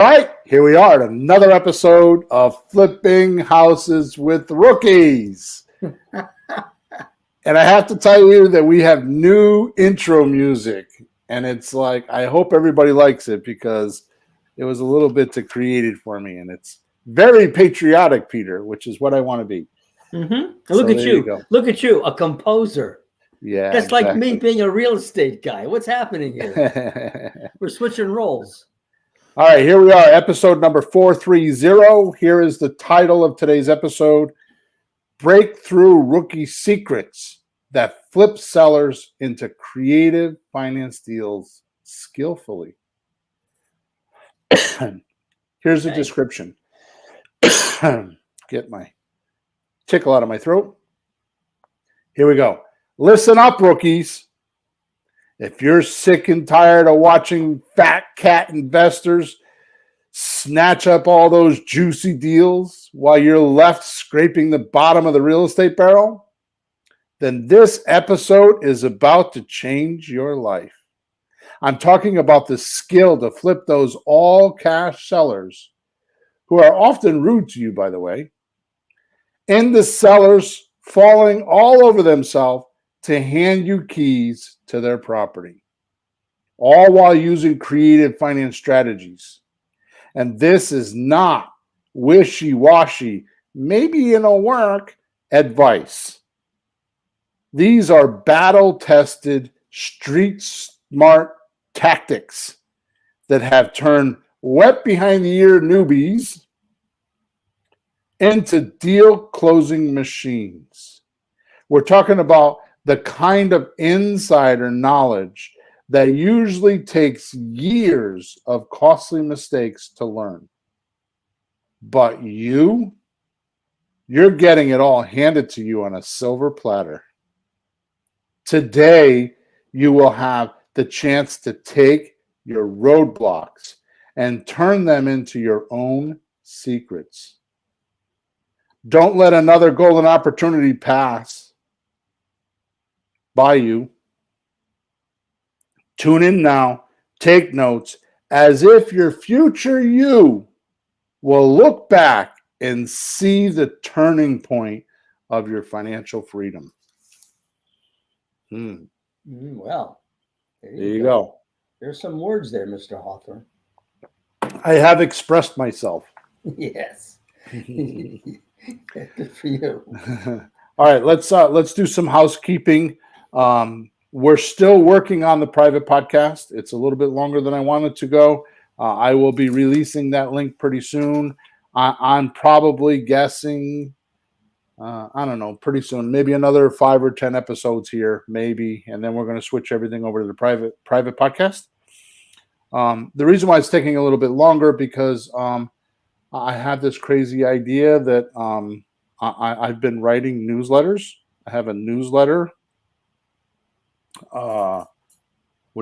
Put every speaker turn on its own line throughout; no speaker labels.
All right, here we are at another episode of Flipping Houses with Rookies. And I have to tell you that we have new intro music. And it's like, I hope everybody likes it because it was a little bit to create it for me. And it's very patriotic, Peter, which is what I want to be.
Mm-hmm.
So
Look at
there
you.
go.
Look at you, a composer.
Yeah,
That's
exactly.
like me being a real estate guy. What's happening here? We're switching roles.
All right, here we are, episode number 430. Here is the title of today's episode, Breakthrough Rookie Secrets That Flip Sellers into Creative Finance Deals Skillfully. Here's the description. Get my tickle out of my throat. Here we go. Listen up, rookies. If you're sick and tired of watching fat cat investors snatch up all those juicy deals while you're left scraping the bottom of the real estate barrel, then this episode is about to change your life. I'm talking about the skill to flip those all-cash sellers, who are often rude to you, by the way, into sellers falling all over themselves to hand you keys to their property, all while using creative finance strategies. And this is not wishy-washy, maybe it'll work advice. These are battle-tested, street-smart tactics that have turned wet behind the ear newbies into deal-closing machines. We're talking about the kind of insider knowledge that usually takes years of costly mistakes to learn. But you're getting it all handed to you on a silver platter. Today, you will have the chance to take your roadblocks and turn them into your own secrets. Don't let another golden opportunity pass by you. Tune in now, take notes, as if your future you will look back and see the turning point of your financial freedom.
Well,
there you go.
There's some words there, Mr. Hawthorne.
I have expressed myself.
Yes. Good for you.
All right, let's do some housekeeping. We're still working on the private podcast. It's a little bit longer than I wanted to go. I will be releasing that link pretty soon. I'm probably guessing, I don't know, pretty soon, maybe another 5 or 10 episodes here, maybe, and then we're going to switch everything over to the private podcast. The reason why it's taking a little bit longer because I have this crazy idea that I've been writing newsletters. I have a newsletter. What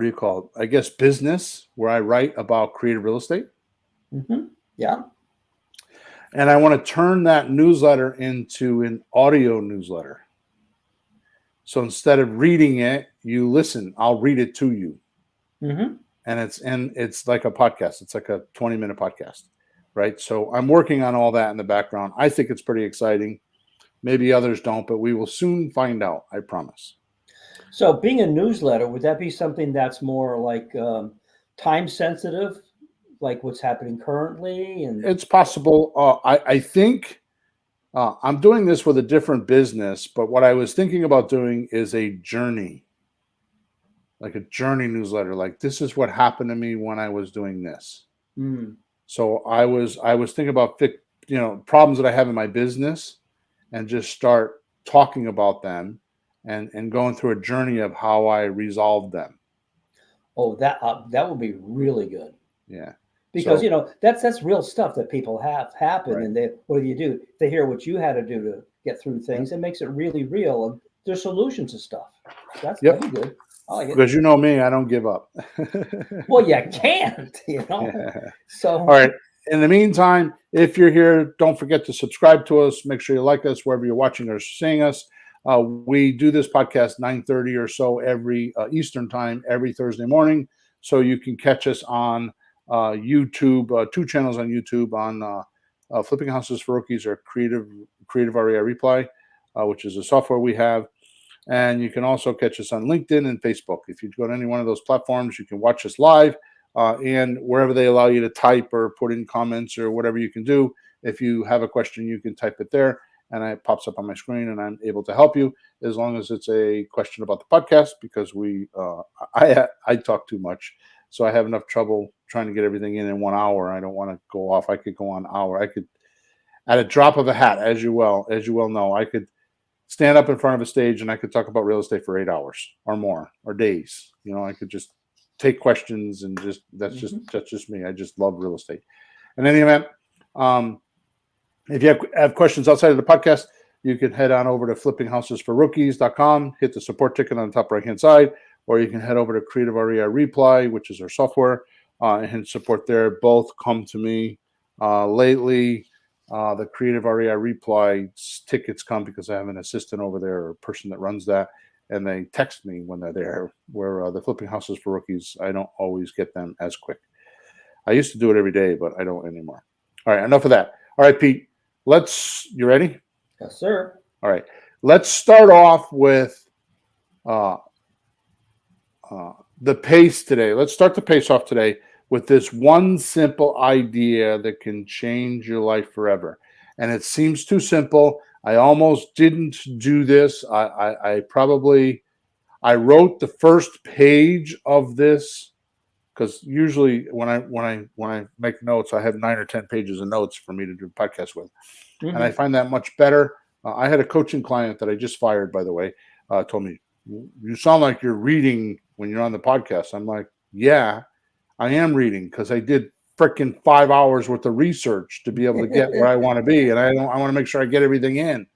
do you call it? I guess business, where I write about creative real estate.
Mm-hmm. Yeah.
And I want to turn that newsletter into an audio newsletter. So instead of reading it, you listen. I'll read it to you.
Mm-hmm.
And it's like a podcast. It's like a 20-minute podcast, right? So I'm working on all that in the background. I think it's pretty exciting. Maybe others don't, but we will soon find out. I promise.
So being a newsletter, would that be something that's more like time sensitive, like what's happening currently? And
it's possible. I think I'm doing this with a different business, but what I was thinking about doing is a journey, like a journey newsletter. Like, this is what happened to me when I was doing this. So I was thinking about problems that I have in my business and just start talking about them. And going through a journey of how I resolved them.
Oh, that would be really good.
Yeah,
because that's real stuff that people have happen,
right.
And what do? They hear what you had to do to get through things. It makes it really real, and there's solutions to stuff. That'd be good. I like it.
Because you know me, I don't give up.
Well, you can't, So
all right. In the meantime, if you're here, don't forget to subscribe to us. Make sure you like us wherever you're watching or seeing us. We do this podcast 9:30 or so every Eastern time every Thursday morning, so you can catch us on YouTube, 2 channels on YouTube on Flipping Houses for Rookies or Creative REI Reply, which is a software we have. And you can also catch us on LinkedIn and Facebook. If you go to any one of those platforms, you can watch us live, and wherever they allow you to type or put in comments or whatever you can do. If you have a question, you can type it there, and it pops up on my screen, and I'm able to help you as long as it's a question about the podcast, because I talk too much, so I have enough trouble trying to get everything in 1 hour. I don't want to go off. I could go on an hour. I could, at a drop of a hat, as you well know, I could stand up in front of a stage and I could talk about real estate for 8 hours or more, or days. I could just take questions and that's just me. I just love real estate. In any event, if you have questions outside of the podcast, you can head on over to flippinghousesforrookies.com, hit the support ticket on the top right-hand side, or you can head over to Creative REI Reply, which is our software, and hit support there. Both come to me lately. The Creative REI Reply tickets come because I have an assistant over there, or a person that runs that, and they text me when they're there. Where the Flipping Houses for Rookies, I don't always get them as quick. I used to do it every day, but I don't anymore. All right, enough of that. All right, Pete, you ready?
Yes, sir.
All right, let's start off with the pace today. Let's start the pace off today with this one simple idea that can change your life forever. And it seems too simple. I almost didn't do this. I wrote the first page of this, because usually when I make notes, I have 9 or 10 pages of notes for me to do a podcast with. Mm-hmm. And I find that much better. I had a coaching client that I just fired, by the way, told me, "You sound like you're reading when you're on the podcast." I'm like, "Yeah, I am reading, because I did freaking 5 hours worth of research to be able to get where I want to be. And I want to make sure I get everything in.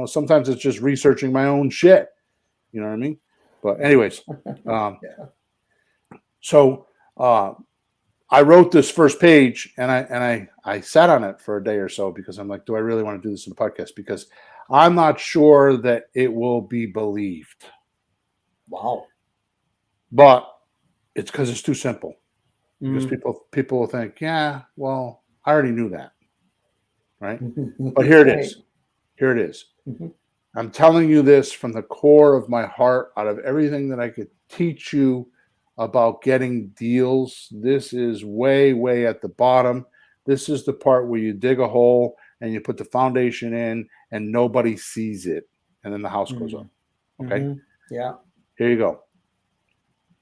Sometimes it's just researching my own shit. You know what I mean? But anyways, so I wrote this first page, and I sat on it for a day or so, because I'm like, do I really want to do this in a podcast? Because I'm not sure that it will be believed.
Wow.
But it's because it's too simple. Because people will think, yeah, well, I already knew that, right? But here it is. Here it is. Mm-hmm. I'm telling you this from the core of my heart. Out of everything that I could teach you about getting deals, this is way, way at the bottom. This is the part where you dig a hole and you put the foundation in and nobody sees it, and then the house goes up. Okay?
Mm-hmm. Yeah.
Here you go.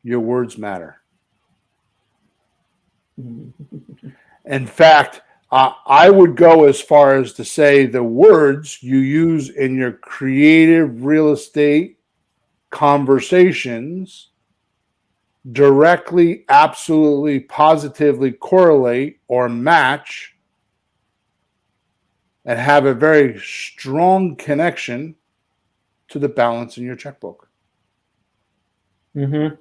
Your words matter. In fact, I would go as far as to say the words you use in your creative real estate conversations directly, absolutely, positively correlate or match and have a very strong connection to the balance in your checkbook.
Mm-hmm.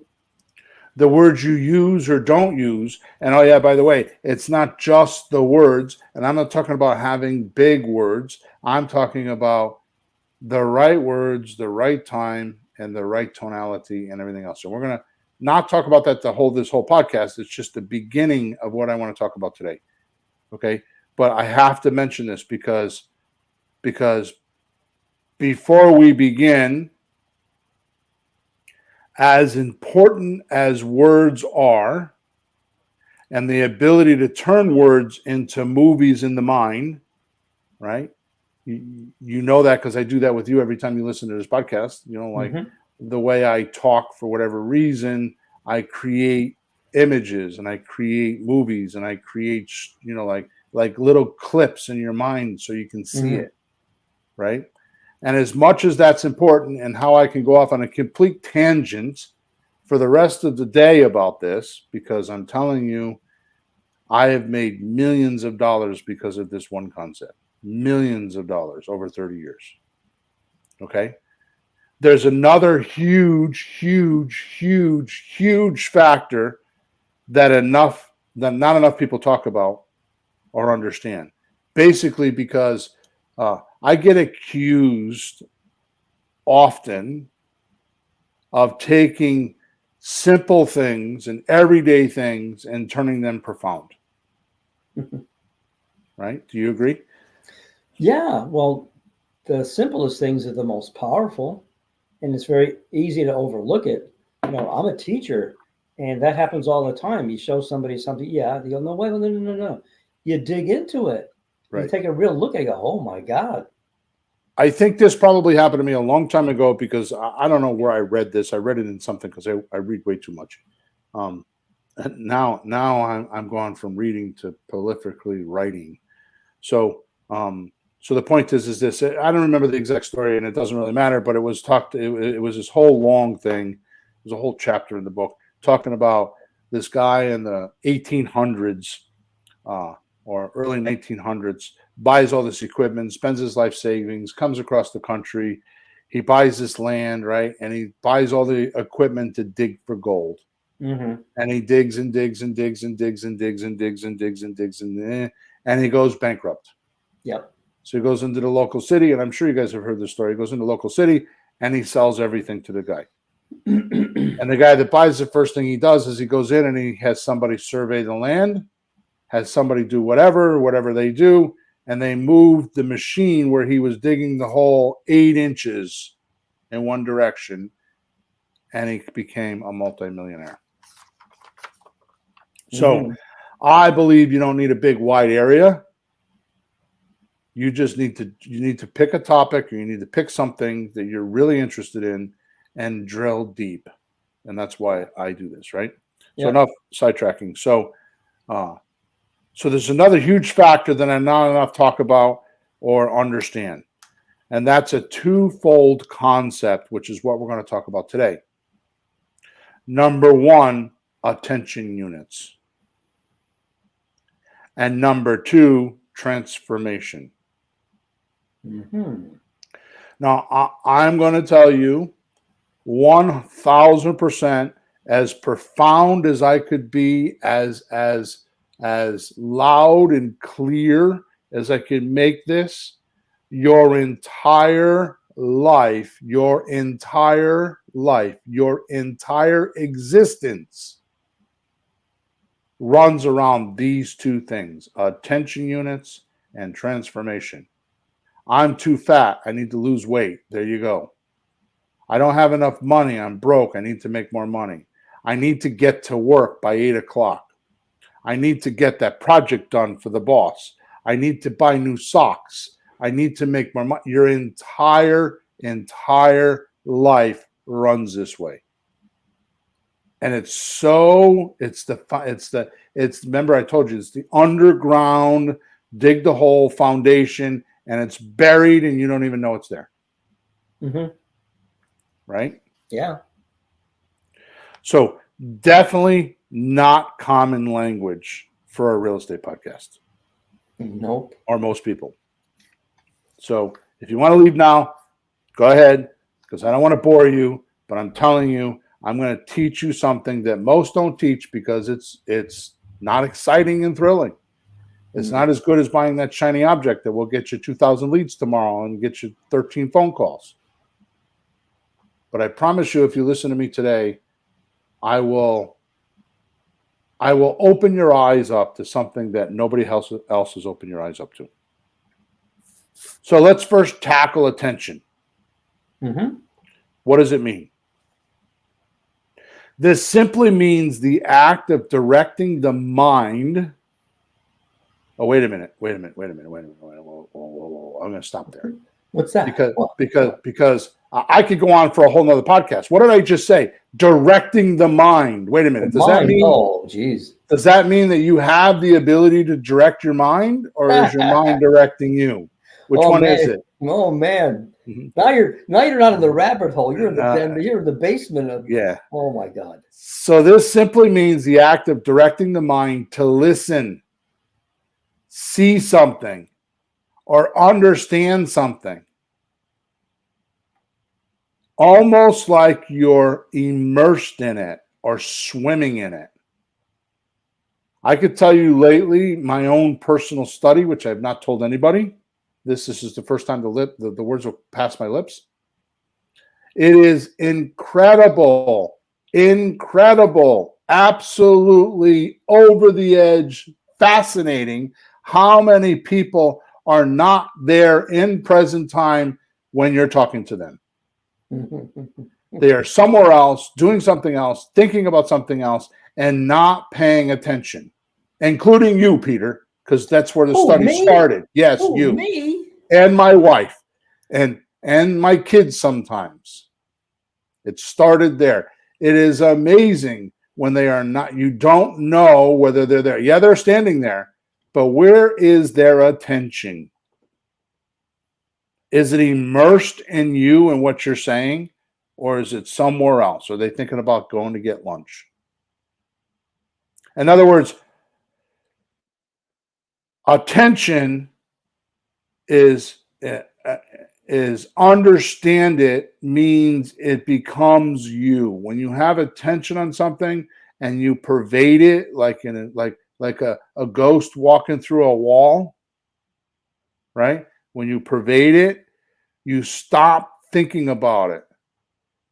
The words you use or don't use. And oh yeah, by the way, it's not just the words. And I'm not talking about having big words. I'm talking about the right words, the right time, and the right tonality and everything else. So we're going to not talk about that this whole podcast. It's just the beginning of what I want to talk about today. Okay. But I have to mention this because before we begin, as important as words are, and the ability to turn words into movies in the mind, right? You know that because I do that with you every time you listen to this podcast. The way I talk, for whatever reason, I create images and I create movies and I create, like little clips in your mind so you can see it, right? And as much as that's important, and how I can go off on a complete tangent for the rest of the day about this, because I'm telling you, I have made millions of dollars because of this one concept. Millions of dollars over 30 years. Okay? There's another huge factor that not enough people talk about or understand. Basically because I get accused often of taking simple things and everyday things and turning them profound. Right? Do you agree?
Yeah, well, the simplest things are the most powerful, and it's very easy to overlook it. I'm a teacher, and that happens all the time. You show somebody something, yeah, they go, no, wait, no, no, no, no. You dig into it. You
Right.
take a real look at it, you go, oh my God.
I think this probably happened to me a long time ago because I don't know where I read this. I read it in something because I read way too much. Um, now I'm gone from reading to prolifically writing. So so the point is this. I don't remember the exact story, and it doesn't really matter. But it was talked. It was this whole long thing. There's a whole chapter in the book talking about this guy in the 1800s or early 1900s buys all this equipment, spends his life savings, comes across the country. He buys this land, right, and he buys all the equipment to dig for gold.
Mm-hmm.
And he digs and digs and digs and digs and digs and digs and digs and digs and he goes bankrupt.
Yep.
So he goes into the local city, and I'm sure you guys have heard this story. He goes into the local city and he sells everything to the guy. And the guy that buys the first thing he does is he goes in and he has somebody survey the land, has somebody do whatever they do, and they moved the machine where he was digging the hole 8 inches in one direction, and he became a multimillionaire. So I believe you don't need a big wide area. You just need to pick a topic, or you need to pick something that you're really interested in and drill deep. And that's why I do this, right? So enough sidetracking. So there's another huge factor that I'm not enough talk about or understand. And that's a twofold concept, which is what we're going to talk about today. Number one, attention units. And number two, transformation. Now, I'm going to tell you 1,000%, as profound as I could be, as loud and clear as I could make this, your entire life, your entire existence runs around these two things: attention units and transformation. I'm too fat. I need to lose weight. There you go. I don't have enough money. I'm broke. I need to make more money. I need to get to work by 8 o'clock. I need to get that project done for the boss. I need to buy new socks. I need to make more money. Your entire life runs this way. And remember I told you, it's the underground, dig the hole foundation, and it's buried and you don't even know it's there. Right?
Yeah.
So definitely not common language for a real estate podcast.
Nope.
Or most people. So if you want to leave now, go ahead, because I don't want to bore you, but I'm telling you, I'm going to teach you something that most don't teach because it's not exciting and thrilling. It's not as good as buying that shiny object that will get you 2,000 leads tomorrow and get you 13 phone calls. But I promise you, if you listen to me today, I will open your eyes up to something that nobody else has opened your eyes up to. So let's first tackle attention. What does it mean? This simply means the act of directing the mind. Oh, wait a minute. I'm going to stop there.
What's that?
Because I could go on for a whole nother podcast. What did I just say? Directing the mind. Wait a minute. Does that mean?
Oh, geez.
Does that mean that you have the ability to direct your mind, or is your mind directing you? Which one is it?
Oh man! Now you're not in the rabbit hole. You're in the basement of.
Yeah.
Oh my God.
So this simply means the act of directing the mind to listen, see something, or understand something. Almost like you're immersed in it or swimming in it. I could tell you lately, my own personal study, which I've not told anybody. This is the first time the words will pass my lips. It is incredible incredible, absolutely over the edge, fascinating how many people are not there in present time when you're talking to them. They are somewhere else, doing something else, thinking about something else, and not paying attention, including you, Peter, because that's where the
Oh,
study
me?
started. Yes,
Oh,
you
me?
and my wife and my kids sometimes. It started there. It is amazing when they are not, you don't know whether they're there. Yeah, they're standing there, but where is their attention? Is it immersed in you and what you're saying, or is it somewhere else? Are they thinking about going to get lunch? In other words, attention is understand it means it becomes you. When you have attention on something and you pervade it like in a, like a ghost walking through a wall, right? When you pervade it, you stop thinking about it.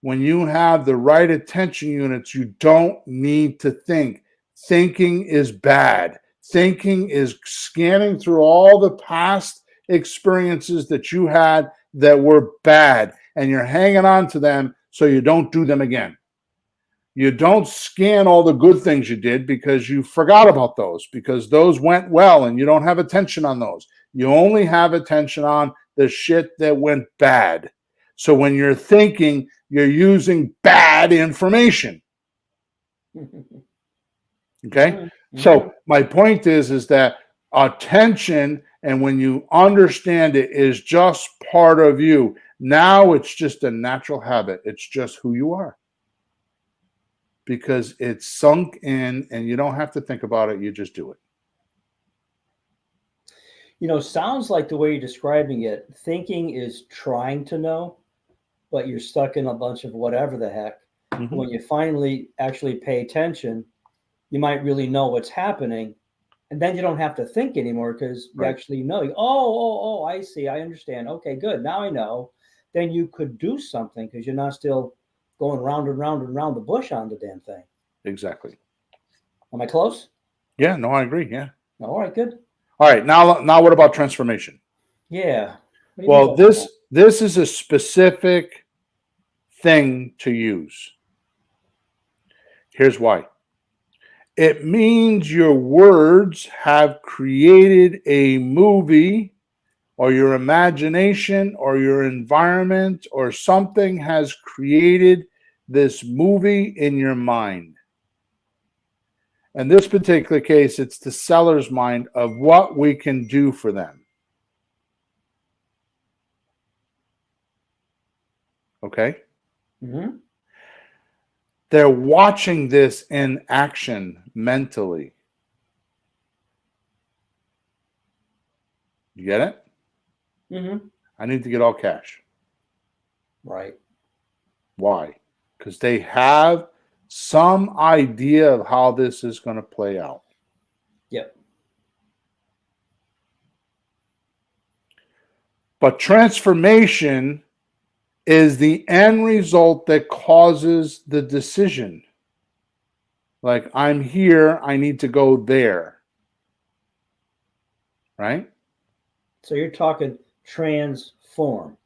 When you have the right attention units, you don't need to think. Thinking is bad. Thinking is scanning through all the past experiences that you had that were bad, and you're hanging on to them so you don't do them again. You don't scan all the good things you did because you forgot about those, because those went well and you don't have attention on those. You only have attention on the shit that went bad. So when you're thinking, you're using bad information. Okay?
Mm-hmm.
So my point is that attention, and when you understand it, is just part of you. Now it's just a natural habit. It's just who you are. Because it's sunk in and you don't have to think about it. You just do it.
Sounds like the way you're describing it, thinking is trying to know, but you're stuck in a bunch of whatever the heck.
Mm-hmm.
When you finally actually pay attention, you might really know what's happening. And then you don't have to think anymore because you actually know. Oh, I see. I understand. Okay, good. Now I know. Then you could do something because you're not still going round and round and round the bush on the damn thing.
Exactly.
Am I close?
Yeah, no, I agree. Yeah.
All right, good.
All right. Now what about transformation?
Yeah.
Well, this is a specific thing to use. Here's why. It means your words have created a movie, or your imagination or your environment or something has created this movie in your mind. In this particular case, it's the seller's mind of what we can do for them. Okay?
Mm-hmm.
They're watching this in action mentally. You get it?
Mm-hmm.
I need to get all cash.
Right.
Why? Because they have some idea of how this is going to play out.
Yep.
But transformation is the end result that causes the decision. Like, I'm here, I need to go there. Right?
So you're talking transform,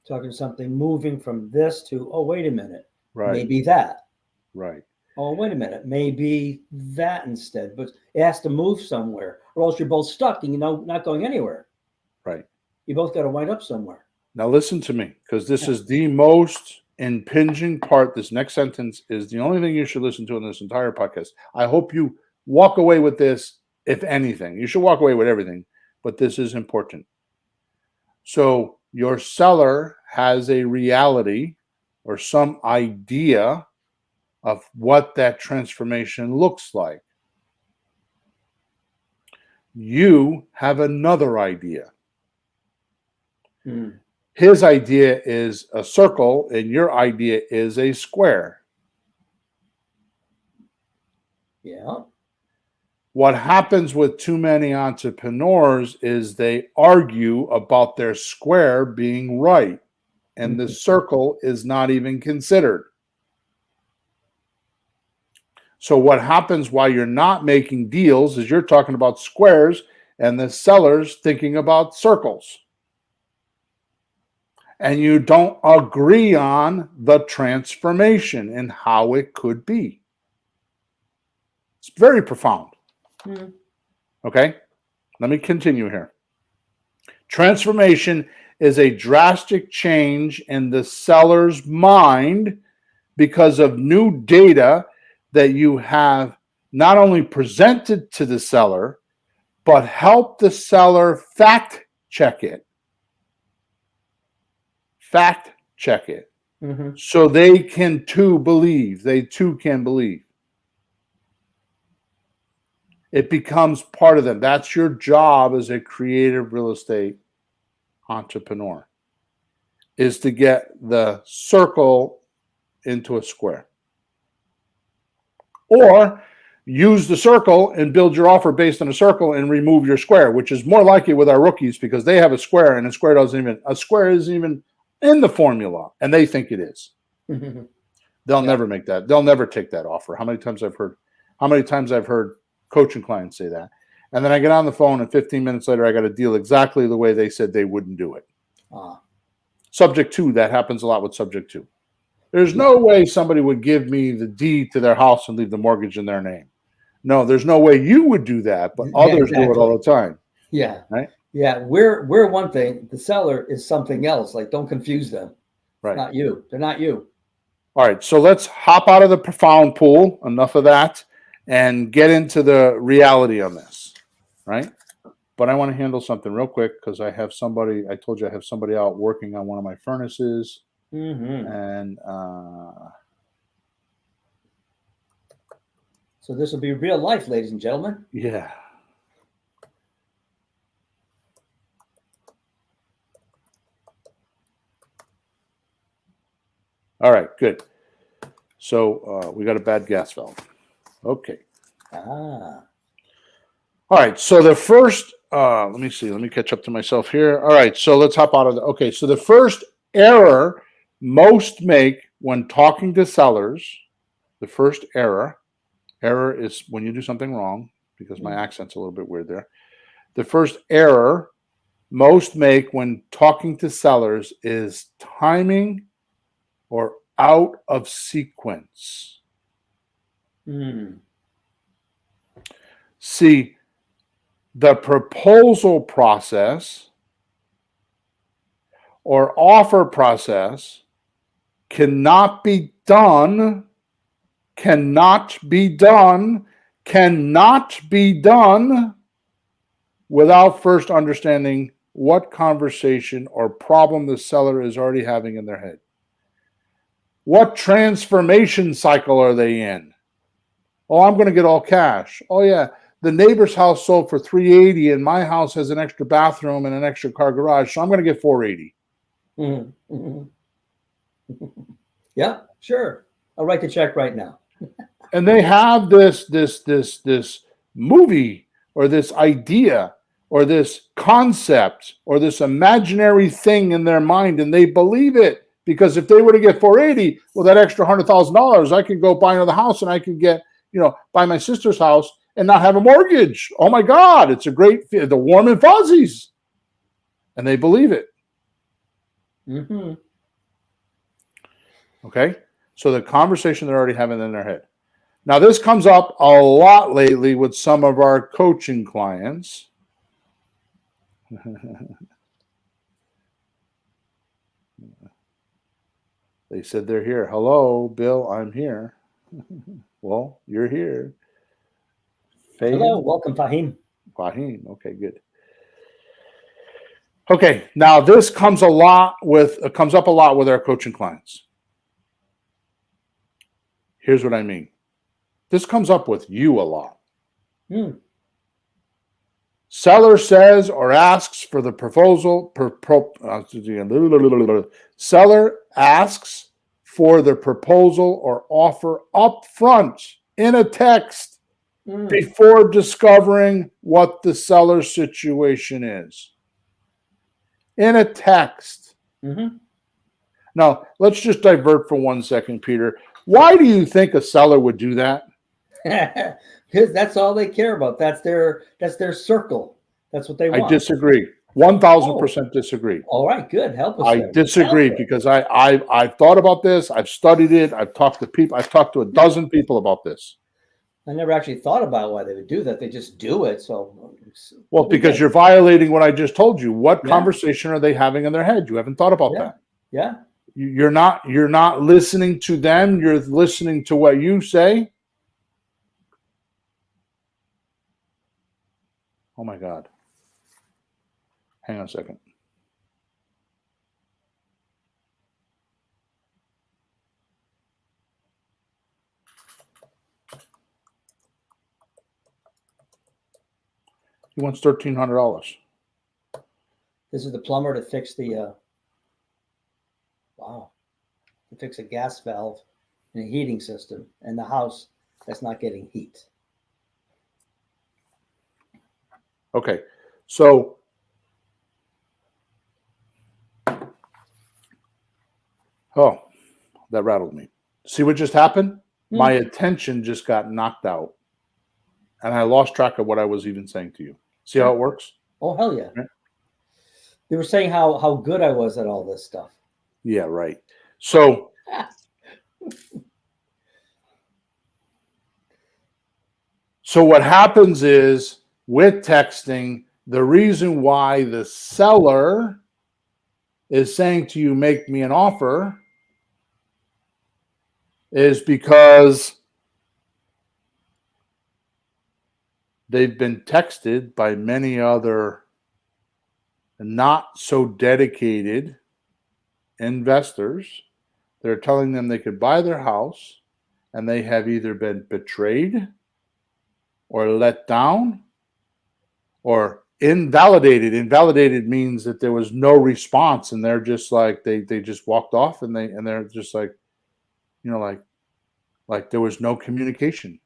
talking something moving from this to, oh, wait a minute,
Right.
maybe that.
Right.
Oh, wait a minute, maybe that instead. But it has to move somewhere, or else you're both stuck and not going anywhere.
Right.
You both got to wind up somewhere.
Now listen to me, because this is the most impinging part. This next sentence is the only thing you should listen to in this entire podcast. I hope you walk away with this, if anything. You should walk away with everything, but this is important. So your seller has a reality or some idea of what that transformation looks like. You have another idea.
Mm.
His idea is a circle, and your idea is a square.
Yeah.
What happens with too many entrepreneurs is they argue about their square being right, and the circle is not even considered. So what happens while you're not making deals is you're talking about squares and the seller's thinking about circles. And you don't agree on the transformation and how it could be. It's very profound.
Mm.
Okay? Let me continue here. Transformation is a drastic change in the seller's mind because of new data that you have not only presented to the seller, but help the seller fact check it. Fact check it.
Mm-hmm.
So they can too believe. They too can believe. It becomes part of them. That's your job as a creative real estate entrepreneur, is to get the circle into a square. Or use the circle and build your offer based on a circle and remove your square, which is more likely with our rookies because they have a square and a square isn't even in the formula and they think it is.
Mm-hmm.
They'll never make that. They'll never take that offer. How many times I've heard coaching clients say that. And then I get on the phone and 15 minutes later, I got a deal exactly the way they said they wouldn't do it. Subject to, that happens a lot with subject to. There's no way somebody would give me the deed to their house and leave the mortgage in their name. No, there's no way you would do that, but others do it all the time.
Yeah.
Right?
Yeah. We're one thing. The seller is something else. Like, don't confuse them.
Right.
It's not you. They're not you.
All right. So let's hop out of the profound pool. Enough of that. And get into the reality on this. Right? But I want to handle something real quick because I told you I have somebody out working on one of my furnaces.
Mm-hmm.
And
so this will be real life, ladies and gentlemen.
Yeah. All right, good. So we got a bad gas valve. Okay.
Ah.
All right. So the first, let me see. Let me catch up to myself here. All right. So let's hop out of the. Okay. So the first error most make when talking to sellers, the first error is when you do something wrong, because my accent's a little bit weird there. The first error most make when talking to sellers is timing or out of sequence. See, the proposal process or offer process cannot be done without first understanding what conversation or problem the seller is already having in their head. What transformation cycle are they in? Oh, I'm going to get all cash. Oh, yeah. The neighbor's house sold for $380 and my house has an extra bathroom and an extra car garage, so I'm going to get $480.
Mm-hmm. Yeah, sure. I'll write the check right now.
And they have this movie or this idea or this concept or this imaginary thing in their mind, and they believe it. Because if they were to get $480, well, that extra $100,000, I could go buy another house and I could get, buy my sister's house and not have a mortgage. Oh my God, it's a great, the warm and fuzzies. And they believe it.
Mm-hmm.
Okay. So the conversation they're already having in their head. Now, this comes up a lot lately with some of our coaching clients. They said they're here. Hello, Bill, I'm here. Well, you're here.
Fahim? Hello, welcome, Fahim.
Fahim, okay, good. Okay, now this comes up a lot with our coaching clients. Here's what I mean. This comes up with you a lot. Seller says or asks for the proposal. Seller asks for the proposal or offer up front in a text before discovering what the seller's situation is. In a text.
Mm-hmm.
Now, let's just divert for 1 second, Peter. Why do you think a seller would do that?
Because that's all they care about. That's their circle. That's what they
I
want.
disagree.
Oh,
1000% disagree.
all right, good. Help us
I
there.
disagree because I've thought about this. I've studied it. I've talked to people. I've talked to a dozen people about this.
I never actually thought about why they would do that. They just do it. So
Well,
we
because
get
you're violating what I just told you. What
yeah,
conversation are they having in their head? You haven't thought about
yeah,
that.
yeah.
You're not listening to them. You're listening to what you say. Oh my God. Hang on a second. He wants $1,300.
This is the plumber to fix the wow, to fix a gas valve in a heating system in the house that's not getting heat.
Okay. So, oh, that rattled me. See what just happened? My attention just got knocked out and I lost track of what I was even saying to you. See how it works?
Oh hell yeah!
Yeah.
They were saying how good I was at all this stuff.
Yeah, right. So, what happens is with texting, the reason why the seller is saying to you, make me an offer, is because they've been texted by many other not so dedicated investors. They're telling them they could buy their house and they have either been betrayed or let down or invalidated. Invalidated means that there was no response and they're just like they just walked off and they're just like, you know, like there was no communication.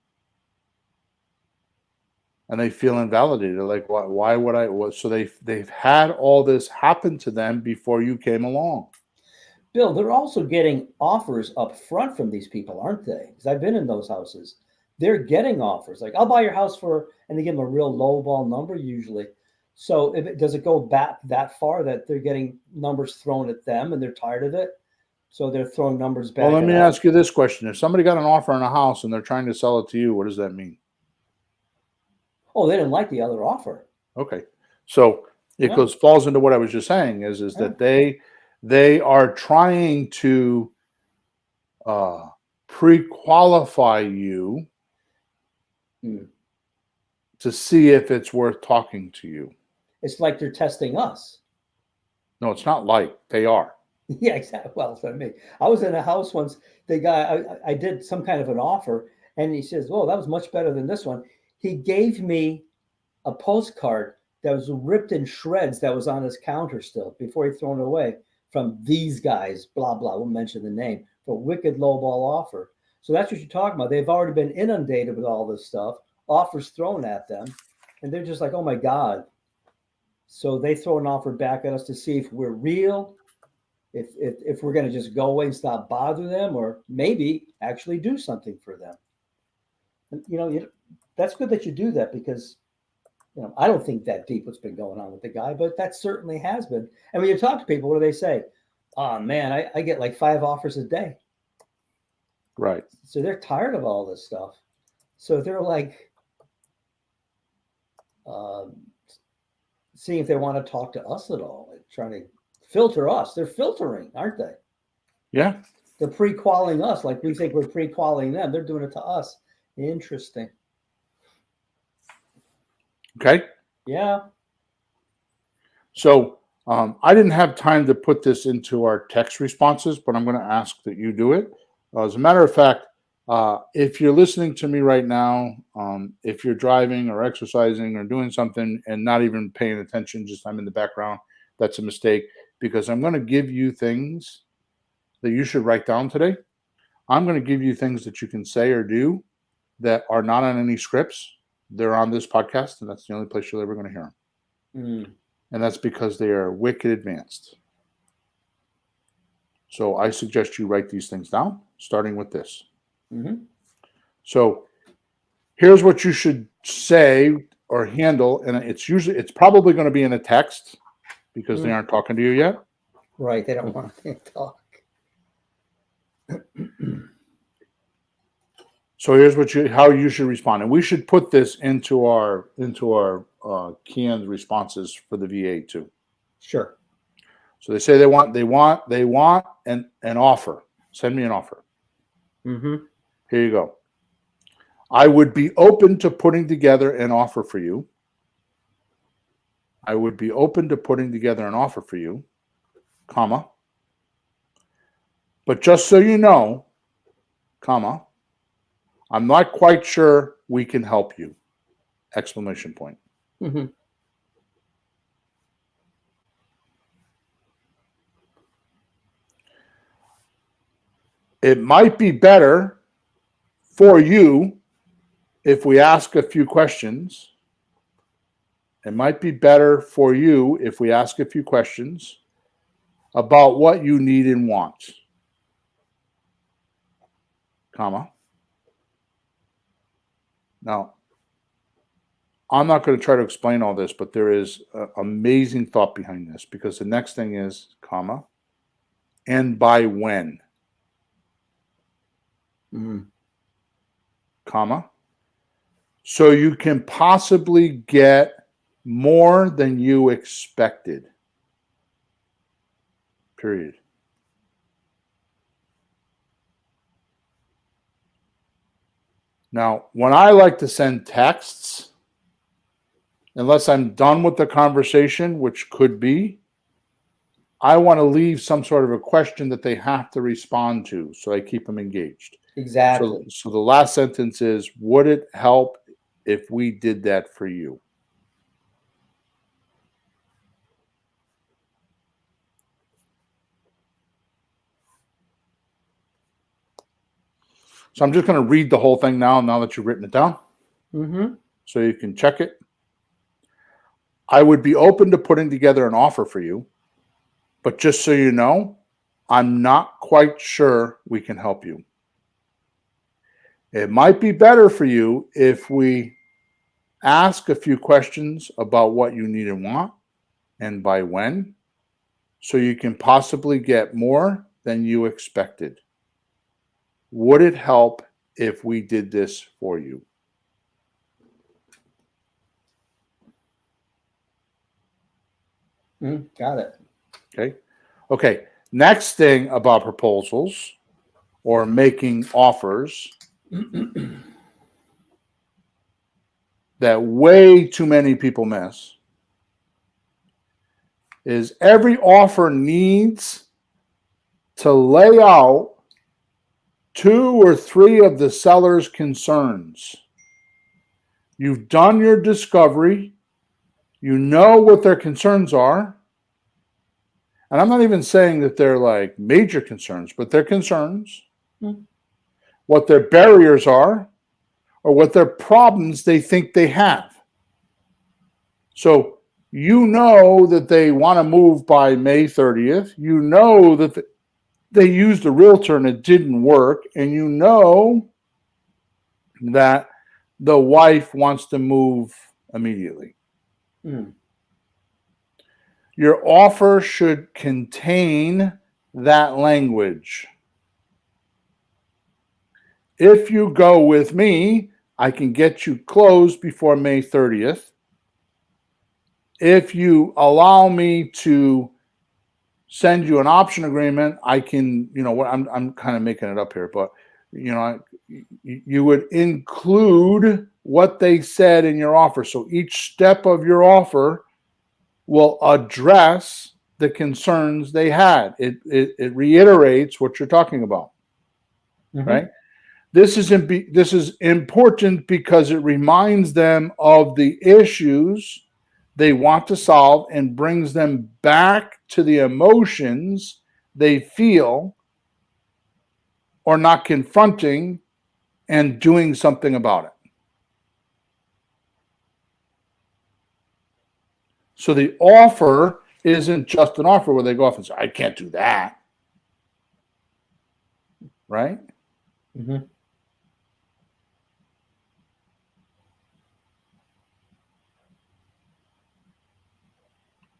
And they feel invalidated. Like, why would I? So they've had all this happen to them before you came along.
Bill, they're also getting offers up front from these people, aren't they? Because I've been in those houses. They're getting offers like, I'll buy your house for, and they give them a real low ball number usually. So does it go back that far that they're getting numbers thrown at them and they're tired of it? So they're throwing numbers
Well,
back
let
at
me
us.
ask you this question: if somebody got an offer on a house and they're trying to sell it to you, what does that mean?
Oh, they didn't like the other offer.
Okay, so it
Yeah,
falls into what I was just saying is
yeah.
that they are trying to uh, pre-qualify you
Hmm.
to see if it's worth talking to you.
It's like they're testing us.
No, it's not like they are.
Yeah, exactly. Well, for me, I was in a house once. The guy, I did some kind of an offer, and he says, "Oh, that was much better than this one." He gave me a postcard that was ripped in shreds that was on his counter still before he thrown it away from these guys. Blah blah. I won't mention the name. For wicked lowball offer. So that's what you're talking about. They've already been inundated with all this stuff, offers thrown at them, and they're just like, "Oh my god." So they throw an offer back at us to see if we're real, if we're going to just go away and stop bothering them, or maybe actually do something for them. And, that's good that you do that because I don't think that deep what's been going on with the guy, but that certainly has been. And when you talk to people, what do they say? Oh man, I get like 5 offers a day.
Right.
So they're tired of all this stuff. So they're like, um, seeing if they want to talk to us at all, like trying to filter us. They're filtering, aren't they?
Yeah.
They're pre-qualing us like we think we're pre-qualing them. They're doing it to us. Interesting.
Okay.
Yeah.
So I didn't have time to put this into our text responses, but I'm going to ask that you do it. As a matter of fact, if you're listening to me right now, if you're driving or exercising or doing something and not even paying attention, just I'm in the background, that's a mistake because I'm going to give you things that you should write down today. I'm going to give you things that you can say or do that are not on any scripts. They're on this podcast, and that's the only place you're ever going to hear them.
Mm.
And that's because they are wicked advanced. So I suggest you write these things down, starting with this.
Mm-hmm.
So here's what you should say or handle, and it's probably going to be in a text because they aren't talking to you yet.
Right. They don't want to talk.
So here's how you should respond, and we should put this into our canned responses for the VA too.
Sure.
So they say they want an offer. Send me an offer.
Mm-hmm.
Here you go. I would be open to putting together an offer for you. I would be open to putting together an offer for you, comma. But just so you know, comma, I'm not quite sure we can help you, exclamation point.
Mm-hmm.
It might be better for you if we ask a few questions. It might be better for you if we ask a few questions about what you need and want, comma. Now, I'm not going to try to explain all this, but there is an amazing thought behind this because the next thing is, comma, and by when, comma, so you can possibly get more than you expected, period. Now, when I like to send texts, unless I'm done with the conversation, which could be, I want to leave some sort of a question that they have to respond to, so I keep them engaged.
Exactly.
So the last sentence is, would it help if we did that for you? So I'm just going to read the whole thing now that you've written it down, so you can check it. I would be open to putting together an offer for you, but just so you know, I'm not quite sure we can help you. It might be better for you if we ask a few questions about what you need and want and by when, so you can possibly get more than you expected. Would it help if we did this for you?
Got it.
Okay. Next thing about proposals or making offers that way too many people miss is every offer needs to lay out 2 or 3 of the seller's concerns. You've done your discovery. You know what their concerns are. And I'm not even saying that they're like major concerns, but they're concerns, what their barriers are, or what their problems they think they have. So you know that they want to move by May 30th. You know that they used a realtor and it didn't work. And you know that the wife wants to move immediately. Your offer should contain that language. If you go with me, I can get you closed before May 30th. If you allow me to send you an option agreement, I can, I'm kind of making it up here, but you would include what they said in your offer. So each step of your offer will address the concerns they had. It reiterates what you're talking about, right? This is important because it reminds them of the issues they want to solve and brings them back to the emotions they feel or not confronting and doing something about it. So the offer isn't just an offer where they go off and say, I can't do that. Right?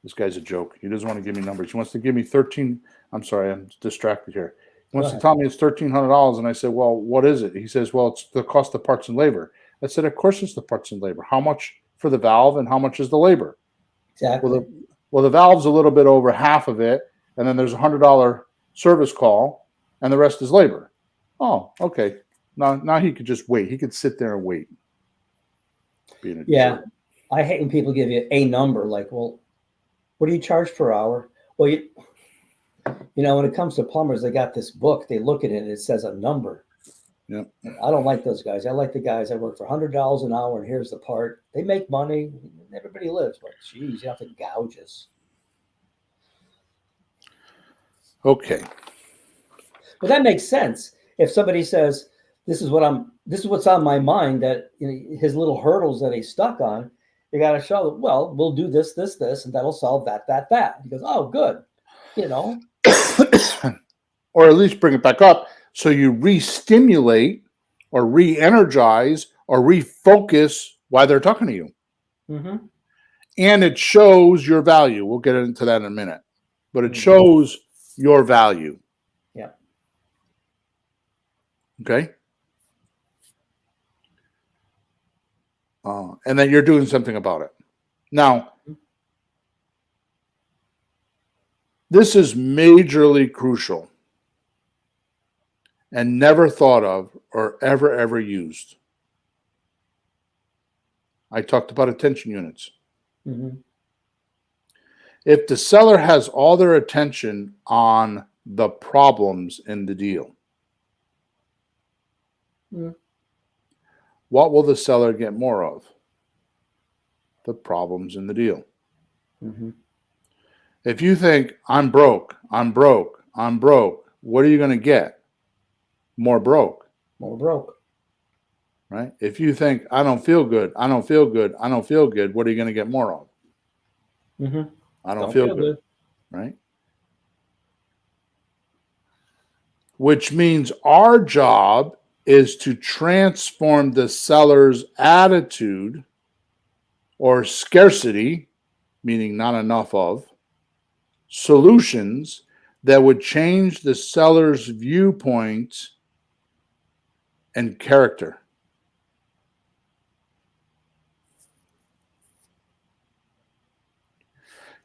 This guy's a joke. He doesn't want to give me numbers. He wants to give me 13. I'm sorry, I'm distracted here. He wants to tell me it's $1,300, and I said, well, what is it? He says, well, it's the cost of parts and labor. I said, of course it's the parts and labor. How much for the valve and how much is the labor?
Exactly.
Well, the valve's a little bit over half of it, and then there's $100 service call, and the rest is labor. Oh, okay. Now he could just wait. He could sit there and wait.
Yeah. I hate when people give you a number like, well, what do you charge per hour? Well, you know, when it comes to plumbers, they got this book. They look at it and it says a number.
Yeah.
I don't like those guys. I like the guys that work for $100 an hour and here's the part. They make money. Everybody lives, but geez, you have to gouge us.
Okay.
But that makes sense. If somebody says, this is what's on my mind, that his little hurdles that he's stuck on, you got to show, well, we'll do this, and that'll solve that. He goes, oh, good. You know,
or at least bring it back up so you re-stimulate or re-energize or refocus why they're talking to you.
Mm-hmm.
And it shows your value. We'll get into that in a minute. But it shows your value.
Yeah.
Okay? And that you're doing something about it. Now, this is majorly crucial and never thought of or ever used. I talked about attention units.
Mm-hmm.
If the seller has all their attention on the problems in the deal, what will the seller get more of? The problems in the deal.
Mm-hmm.
If you think, I'm broke, what are you going to get? More broke.
More broke.
Right? If you think, I don't feel good, what are you going to get more of?
Mm-hmm.
I don't feel good. Right? Which means our job is to transform the seller's attitude or scarcity, meaning not enough of, solutions that would change the seller's viewpoint and character.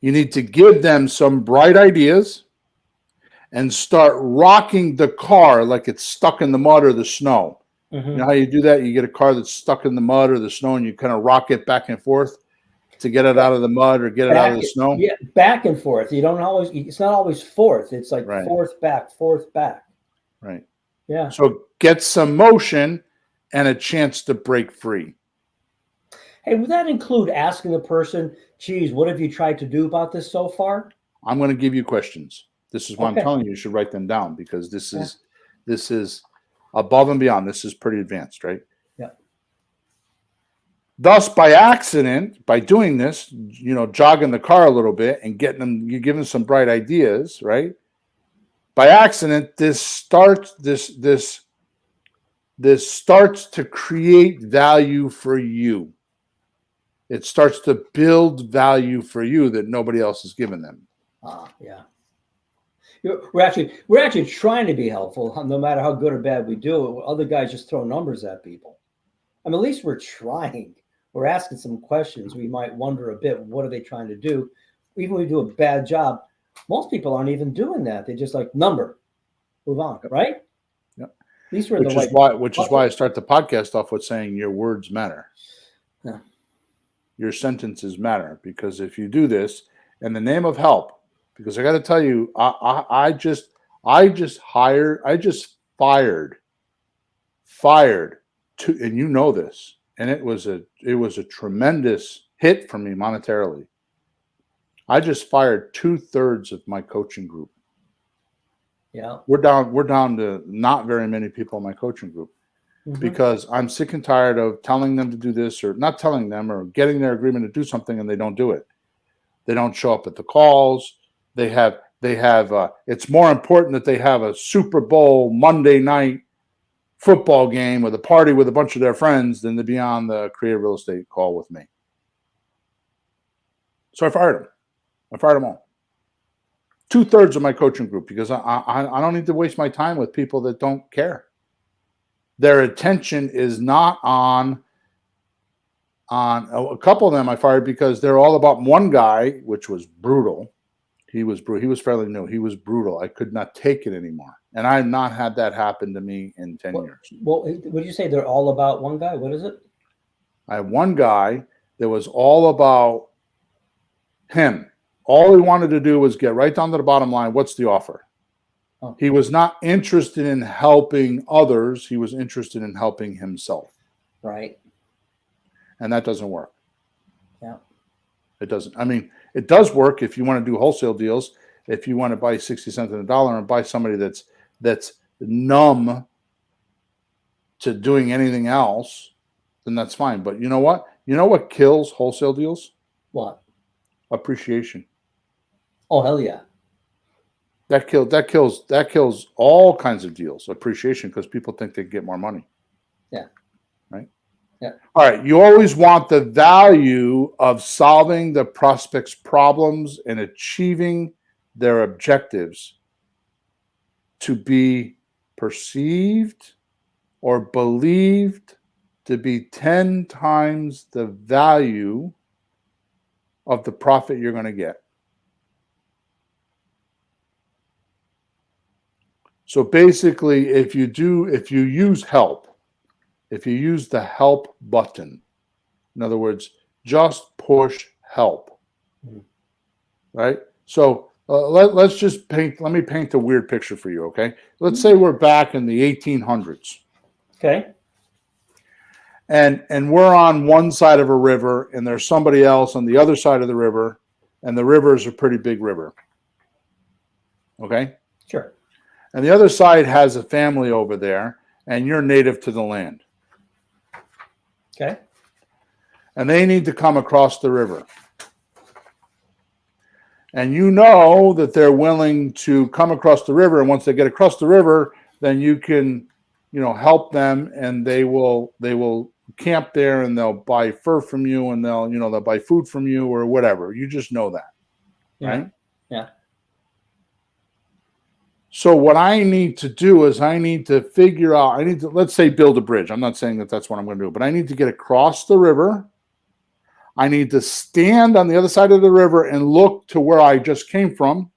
You need to give them some bright ideas and start rocking the car like it's stuck in the mud or the snow.
Mm-hmm.
You know how you do that? You get a car that's stuck in the mud or the snow and you kind of rock it back and forth to get it out of the mud or get it out of the snow.
Yeah, back and forth. You don't always, it's not always forth. It's like forth back.
Right.
Yeah.
So get some motion and a chance to break free.
Hey, would that include asking the person, geez, what have you tried to do about this so far?
I'm going to give you questions. This is why I'm telling you should write them down, because this is above and beyond. This is pretty advanced, right?
Yeah.
Thus, by accident, by doing this, jogging the car a little bit and you give them some bright ideas, right? By accident, this starts to create value for you. It starts to build value for you that nobody else has given them.
Yeah. We're actually trying to be helpful, no matter how good or bad we do it. Other guys just throw numbers at people. I mean, at least we're trying. We're asking some questions. We might wonder a bit, what are they trying to do? Even when we do a bad job, most people aren't even doing that. They just like number, move on, right?
Yep.
At least we're
which is why I start the podcast off with saying your words matter.
Yeah.
Your sentences matter, because if you do this in the name of help, because I got to tell you, I just fired two, and you know this, and it was a tremendous hit for me monetarily. I just fired 2/3 of my coaching group.
Yeah,
we're down to not very many people in my coaching group. Because I'm sick and tired of telling them to do this, or not telling them, or getting their agreement to do something and they don't do it. They don't show up at the calls. They have. It's more important that they have a Super Bowl Monday night football game with a party with a bunch of their friends than to be on the creative real estate call with me. So I fired them. I fired them all. 2/3 of my coaching group, because I don't need to waste my time with people that don't care. Their attention is not on a couple of them I fired because they're all about one guy, which was brutal. He was fairly new. He was brutal. I could not take it anymore. And I have not had that happen to me in 10 years.
Well, would you say they're all about one guy? What is it?
I have one guy that was all about him. All he wanted to do was get right down to the bottom line. What's the offer?
Oh.
He was not interested in helping others. He was interested in helping himself.
Right.
And that doesn't work.
Yeah.
It doesn't. I mean, it does work if you want to do wholesale deals. If you want to buy 60 cents on the dollar and buy somebody that's numb to doing anything else, then that's fine. But you know what? You know what kills wholesale deals?
What?
Appreciation.
Oh, hell yeah.
That kills all kinds of deals. Appreciation, because people think they get more money.
Yeah.
Right?
Yeah.
All right. You always want the value of solving the prospect's problems and achieving their objectives to be perceived or believed to be 10 times the value of the profit you're going to get. So basically, if you use help, if you use the help button, in other words, just push help, right? So let me paint a weird picture for you, okay? Let's say we're back in the 1800s.
Okay.
And we're on one side of a river, and there's somebody else on the other side of the river, and the river is a pretty big river. Okay?
Sure.
And the other side has a family over there, and you're native to the land.
Okay.
And they need to come across the river. And you know that they're willing to come across the river, and once they get across the river, then you can, help them, and they will camp there, and they'll buy fur from you, and they'll buy food from you or whatever. You just know that.
Yeah.
Right?
Yeah.
So what I need to do is I need to figure out, let's say, build a bridge. I'm not saying that that's what I'm going to do, but I need to get across the river. I need to stand on the other side of the river and look to where I just came from.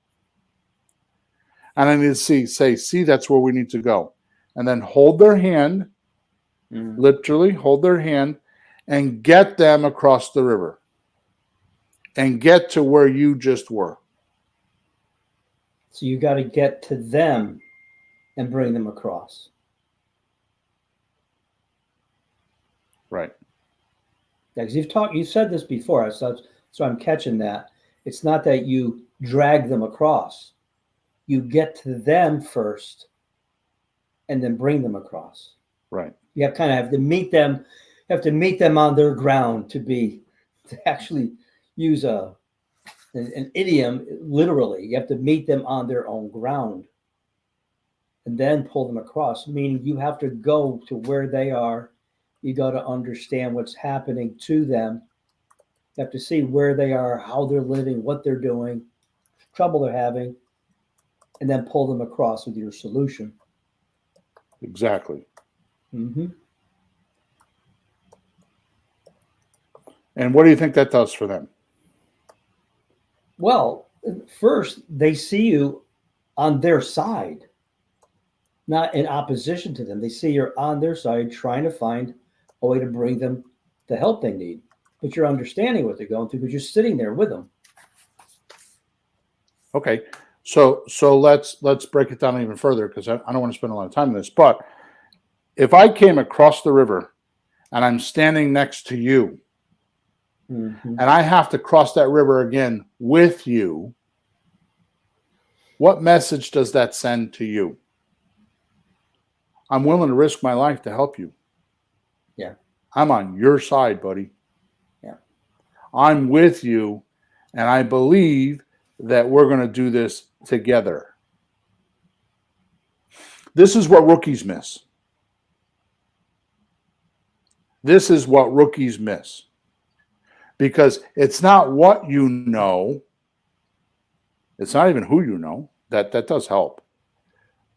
And I need to see, that's where we need to go. And then hold their hand, literally hold their hand, and get them across the river and get to where you just were.
So you got to get to them and bring them across.
Right.
Yeah, because you've said this before, so I'm catching that. It's not that you drag them across. You get to them first and then bring them across.
Right.
You have to meet them. You have to meet them on their ground to actually use an idiom. Literally, you have to meet them on their own ground and then pull them across, meaning you have to go to where they are. You got to understand what's happening to them. You have to see where they are, how they're living, what they're doing, trouble they're having, and then pull them across with your solution.
Exactly.
Mm-hmm.
And what do you think that does for them?
Well, first, they see you on their side, not in opposition to them. They see you're on their side trying to find a way to bring them the help they need. But you're understanding what they're going through because you're sitting there with them.
Okay. So let's break it down even further, because I don't want to spend a lot of time on this. But if I came across the river and I'm standing next to you, and I have to cross that river again with you, what message does that send to you? I'm willing to risk my life to help you.
Yeah.
I'm on your side, buddy.
Yeah.
I'm with you, and I believe that we're going to do this together. This is what rookies miss. This is what rookies miss. Because it's not what you know, It's not even who you know. That does help.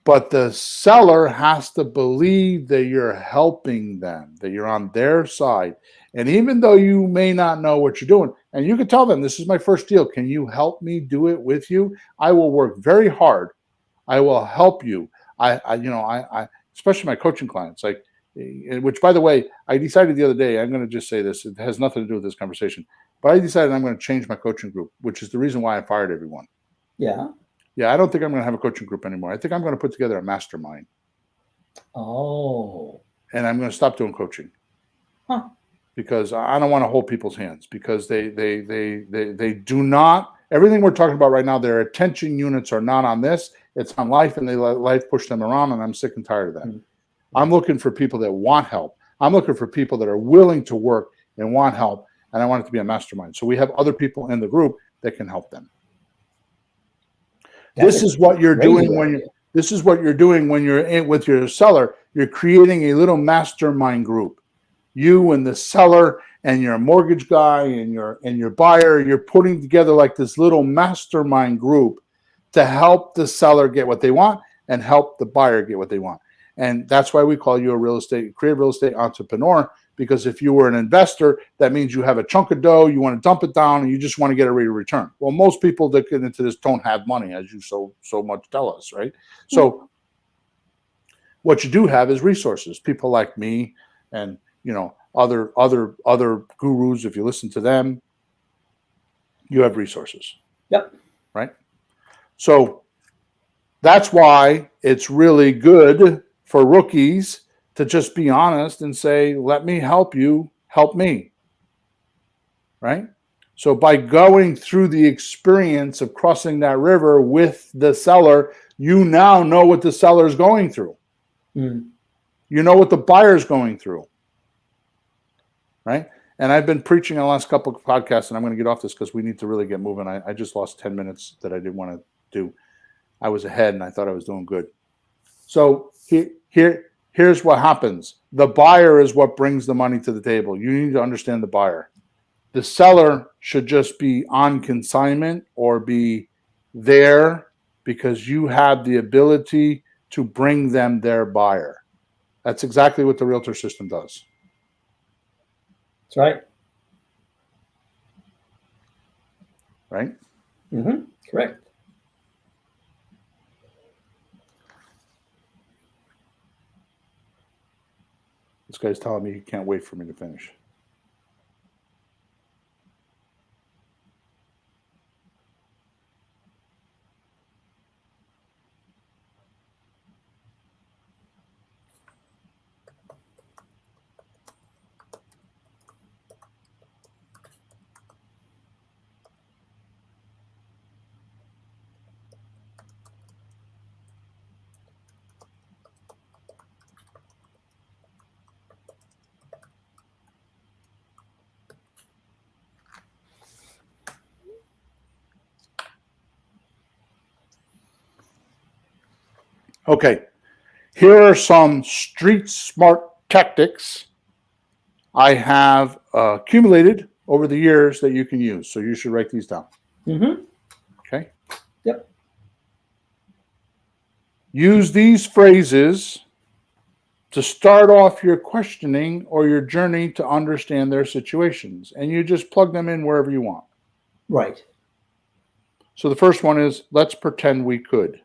But the seller has to believe that you're helping them, that you're on their side. And even though you may not know what you're doing, and you can tell them, this is my first deal. Can you help me do it with you? I will work very hard. I will help you. I especially my coaching clients, like, which, by the way, I decided the other day, I'm going to just say this. It has nothing to do with this conversation, but I decided I'm going to change my coaching group, which is the reason why I fired everyone.
Yeah.
Yeah, I don't think I'm going to have a coaching group anymore. I think I'm going to put together a mastermind.
Oh.
And I'm going to stop doing coaching.
Huh.
Because I don't want to hold people's hands, because they do not, everything we're talking about right now, their attention units are not on this. It's on life, and they let life push them around, and I'm sick and tired of that. Mm-hmm. I'm looking for people that want help. I'm looking for people that are willing to work and want help, and I want it to be a mastermind. So we have other people in the group that can help them. This is what you're doing when you're in with your seller. You're creating a little mastermind group. You and the seller and your mortgage guy and your buyer, you're putting together like this little mastermind group to help the seller get what they want and help the buyer get what they want. And that's why we call you a creative real estate entrepreneur, because if you were an investor, that means you have a chunk of dough, you want to dump it down, and you just want to get a rate of return. Well, most people that get into this don't have money, as you so much tell us, right? So what you do have is resources. People like me and other gurus. If you listen to them, you have resources.
Yep.
Right. So that's why it's really good for rookies to just be honest and say, let me help you, help me. Right. So by going through the experience of crossing that river with the seller, you now know what the seller is going through.
Mm.
You know what the buyer's going through. Right. And I've been preaching on the last couple of podcasts, and I'm going to get off this because we need to really get moving. I just lost 10 minutes that I didn't want to do. I was ahead and I thought I was doing good. So here's what happens. The buyer is what brings the money to the table. You need to understand the buyer. The seller should just be on consignment or be there because you have the ability to bring them their buyer. That's exactly what the realtor system does.
That's right.
Right?
Mm-hmm. Correct.
This guy's telling me he can't wait for me to finish. Okay, here are some street smart tactics I have accumulated over the years that you can use. So you should write these down.
Mm-hmm.
Okay.
Yep.
Use these phrases to start off your questioning or your journey to understand their situations, and you just plug them in wherever you want.
Right.
So the first one is, let's pretend we could.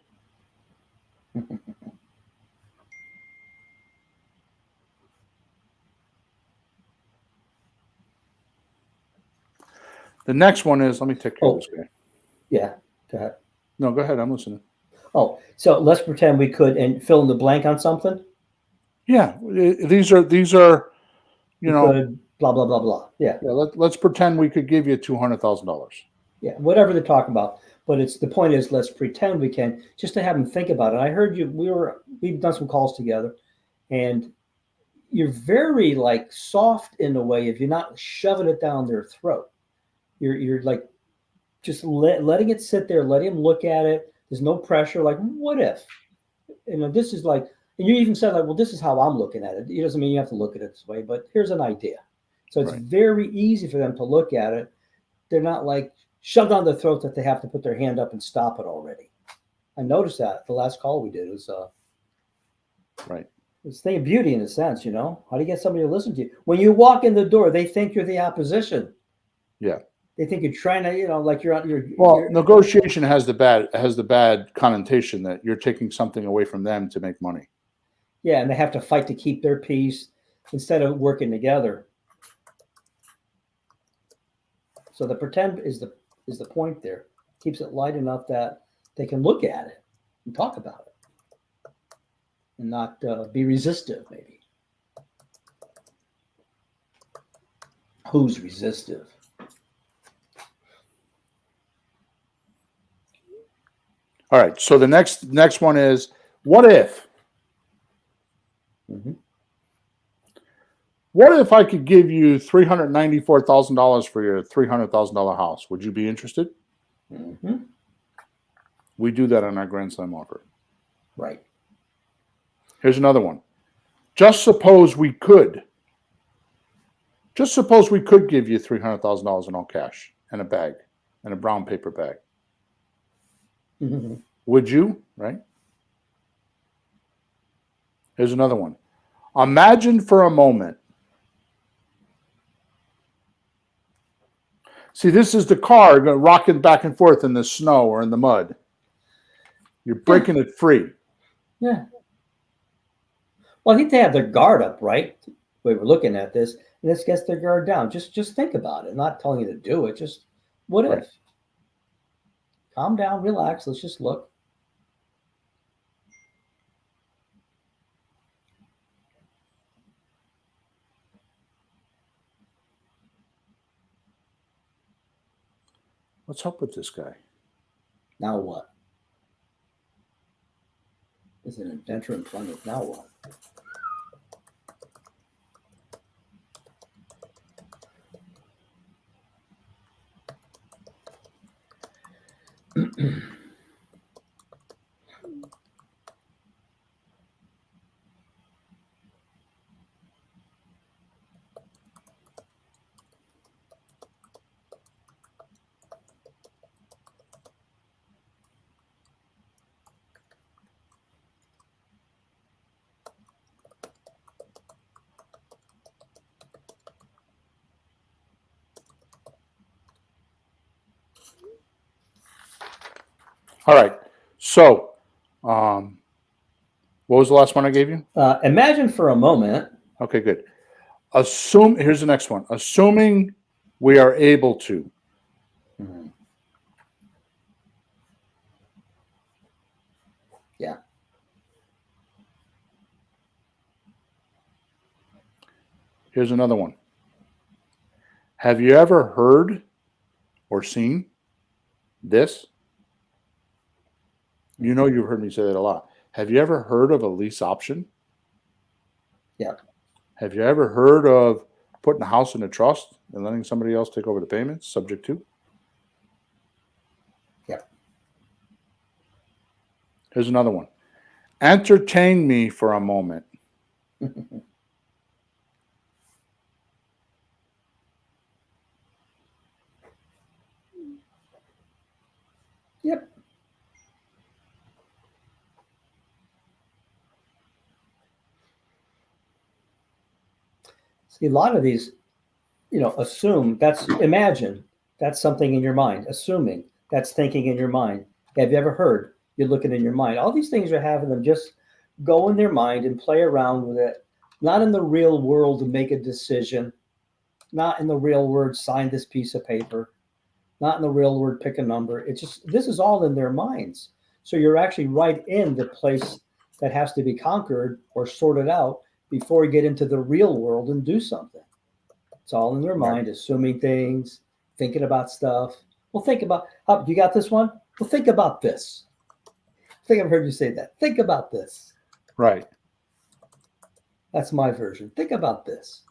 The next one is, let me take care of this guy.
Yeah, go ahead.
No, go ahead. I'm listening.
Oh, so let's pretend we could and fill in the blank on something.
Yeah, these are
Could, blah blah blah blah. Yeah.
Let's pretend we could give you $200,000.
Yeah, whatever they're talking about. But it's the point is, let's pretend we can, just to have them think about it. I heard you. We've done some calls together, and you're very like soft in a way. If you're not shoving it down their throat, you're like just letting it sit there, letting them look at it. There's no pressure. Like, what if? This is like, and you even said like, well, this is how I'm looking at it. It doesn't mean you have to look at it this way, but here's an idea. So it's very easy for them to look at it. They're not like shoved down their throat that they have to put their hand up and stop it already. I noticed that the last call we did was
Right.
it's a thing of beauty in a sense, you know. How do you get somebody to listen to you? When you walk in the door, they think you're the opposition.
Yeah.
They think you're trying to, you know, like you're on your.
Well, negotiation has the bad connotation that you're taking something away from them to make money.
Yeah, and they have to fight to keep their peace instead of working together. So the pretend is the point there. Keeps it light enough that they can look at it and talk about it, and not be resistive. Maybe. Who's resistive?
All right. So the next one is, what if?
Mm-hmm.
What if I could give you $394,000 for your $300,000 house? Would you be interested?
Mm-hmm.
We do that on our Grand Slam offer.
Right.
Here's another one. Just suppose we could give you $300,000 in all cash and a bag, and a brown paper bag.
Mm-hmm.
Would you? Right? Here's another one. Imagine for a moment. See, this is the car rocking back and forth in the snow or in the mud. You're breaking it free.
Yeah. Well, I think they have their guard up, right? We were looking at this, and this gets their guard down. Just think about it. I'm not telling you to do it. Just what if?
Right.
Calm down, relax. Let's just look.
What's up with this guy?
Now what? There's an adventure in front of now what?
All right. So, what was the last one I gave you?
Imagine for a moment.
Okay, good. Here's the next one. Assuming we are able to.
Yeah.
Here's another one. Have you ever heard or seen this? You know, you've heard me say that a lot. Have you ever heard of a lease option?
Yeah.
Have you ever heard of putting a house in a trust and letting somebody else take over the payments, subject to?
Yeah.
Here's another one. Entertain me for a moment.
Yep. See, a lot of these, you know, imagine, that's something in your mind. Assuming, that's thinking in your mind. Have you ever heard? You're looking in your mind. All these things are having them just go in their mind and play around with it. Not in the real world to make a decision. Not in the real world, sign this piece of paper. Not in the real world, pick a number. It's just, this is all in their minds. So you're actually right in the place that has to be conquered or sorted out before you get into the real world and do something. It's all in their mind, assuming things, thinking about stuff. Well, think about, you got this one? Well, think about this. I think I've heard you say that. Think about this.
Right.
That's my version. Think about this.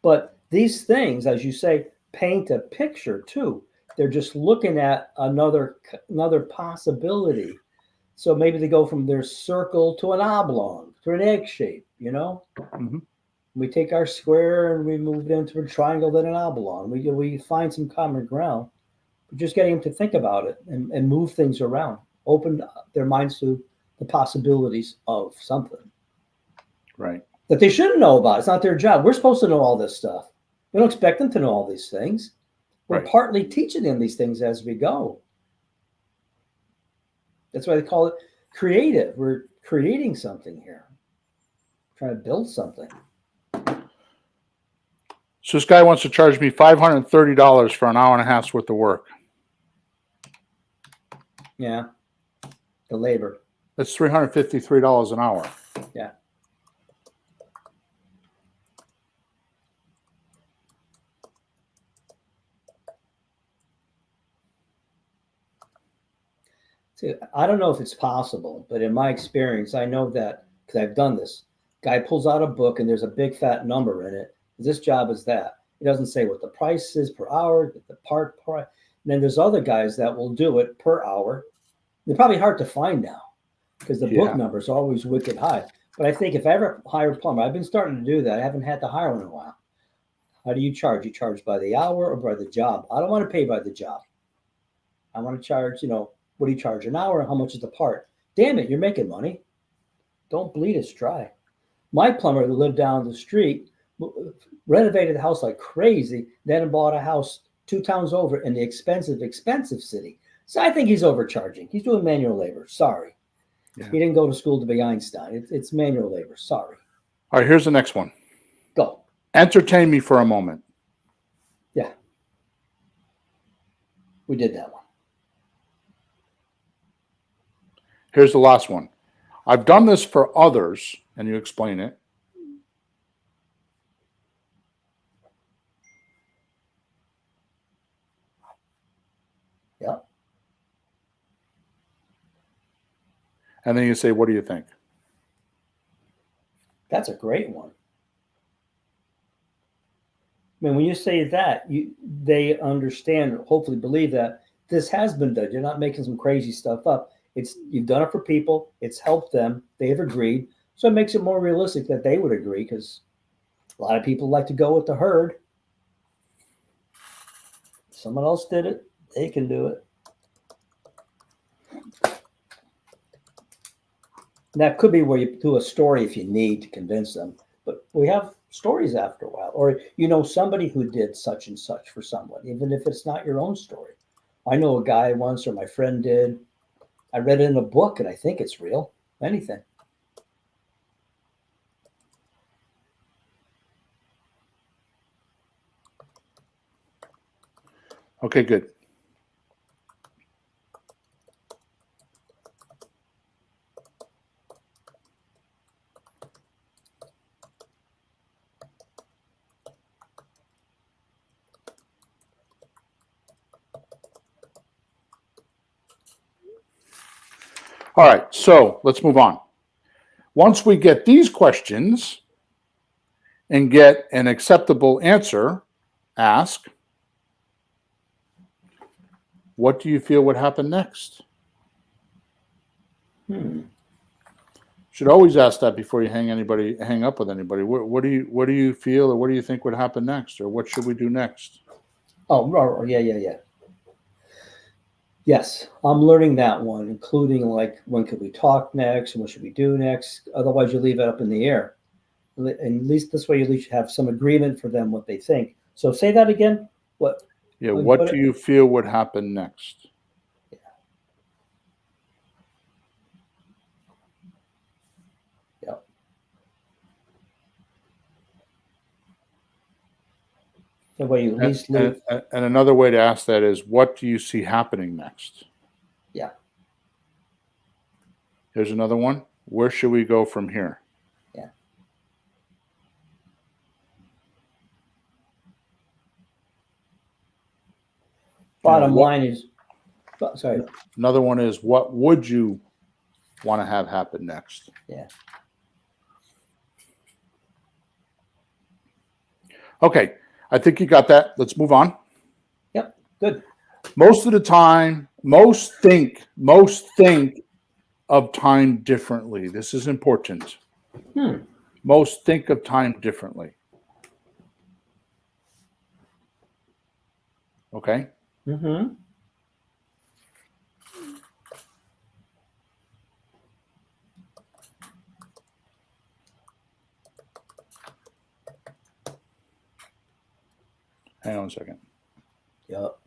But these things, as you say, paint a picture too. They're just looking at another possibility. So maybe they go from their circle to an oblong, to an egg shape, you know?
Mm-hmm.
We take our square and we move it into a triangle, then an oblong. We find some common ground. Just getting them to think about it and move things around, open their minds to the possibilities of something
Right.
that they shouldn't know about. It's not their job. We're supposed to know all this stuff. We don't expect them to know all these things. We're
Right.
partly teaching them these things as we go. That's why they call it creative. We're creating something here, trying to build something.
So this guy wants to charge me $530 for an hour and a half's worth of work.
Yeah. The labor.
That's $353 an hour.
Yeah. See, I don't know if it's possible, but in my experience, I know that because I've done this. Guy pulls out a book and there's a big fat number in it. This job is that. It doesn't say what the price is per hour, the part price. And then there's other guys that will do it per hour. They're probably hard to find now because the book number is always wicked high. But I think if I ever hire a plumber, I've been starting to do that. I haven't had to hire one in a while. How do you charge? You charge by the hour or by the job? I don't want to pay by the job. I want to charge, what do you charge an hour? How much is the part? Damn it, you're making money. Don't bleed us dry. My plumber who lived down the street renovated the house like crazy, then bought a house 2 towns over in the expensive city. So I think he's overcharging. He's doing manual labor. Sorry. Yeah. He didn't go to school to be Einstein. It's manual labor. Sorry.
All right, here's the next one.
Go.
Entertain me for a moment.
Yeah. We did that one.
Here's the last one. I've done this for others, and you explain it.
Yeah.
And then you say, what do you think?
That's a great one. I mean, when you say that, they understand, or hopefully believe that this has been done. You're not making some crazy stuff up. You've done it for people. It's helped them. They've agreed. So it makes it more realistic that they would agree because a lot of people like to go with the herd. Someone else did it. They can do it. That could be where you do a story if you need to convince them. But we have stories after a while. Or somebody who did such and such for someone, even if it's not your own story. I know a guy once, or my friend did. I read it in a book, and I think it's real. Anything.
Okay, good. All right, so let's move on. Once we get these questions and get an acceptable answer, ask, what do you feel would happen next? Should always ask that before you hang up with anybody. What do you feel, or what do you think would happen next, or what should we do next?
Oh, yeah. Yes, I'm learning that one, including like when could we talk next and what should we do next? Otherwise, you leave it up in the air. And at least this way, you at least have some agreement for them what they think. So say that again. What?
Yeah. What do you feel would happen next?
Yeah. The way you at least leave.
And another way to ask that is, what do you see happening next?
Yeah.
Here's another one. Where should we go from here?
Yeah. Bottom line is, sorry.
Another one is, what would you want to have happen next?
Yeah.
Okay. I think you got that. Let's move on.
Yep. Good.
Most of the time, most think of time differently. This is important. Most think of time differently. Okay?
Mm-hmm.
Hang on a second.
Yep.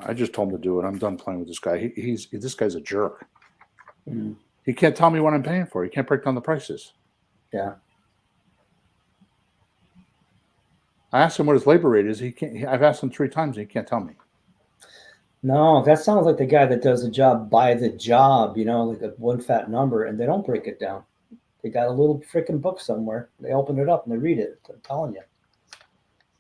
I just told him to do it. I'm done playing with this guy. This guy's a jerk.
Mm,
He can't tell me what I'm paying for. He can't break down the prices.
yeah.
I asked him what his labor rate is. He can't. I've asked him 3 times. And he can't tell me.
No, that sounds like the guy that does the job by the job, like a one fat number, and they don't break it down. They got a little freaking book somewhere. They open it up and they read it. I'm telling you.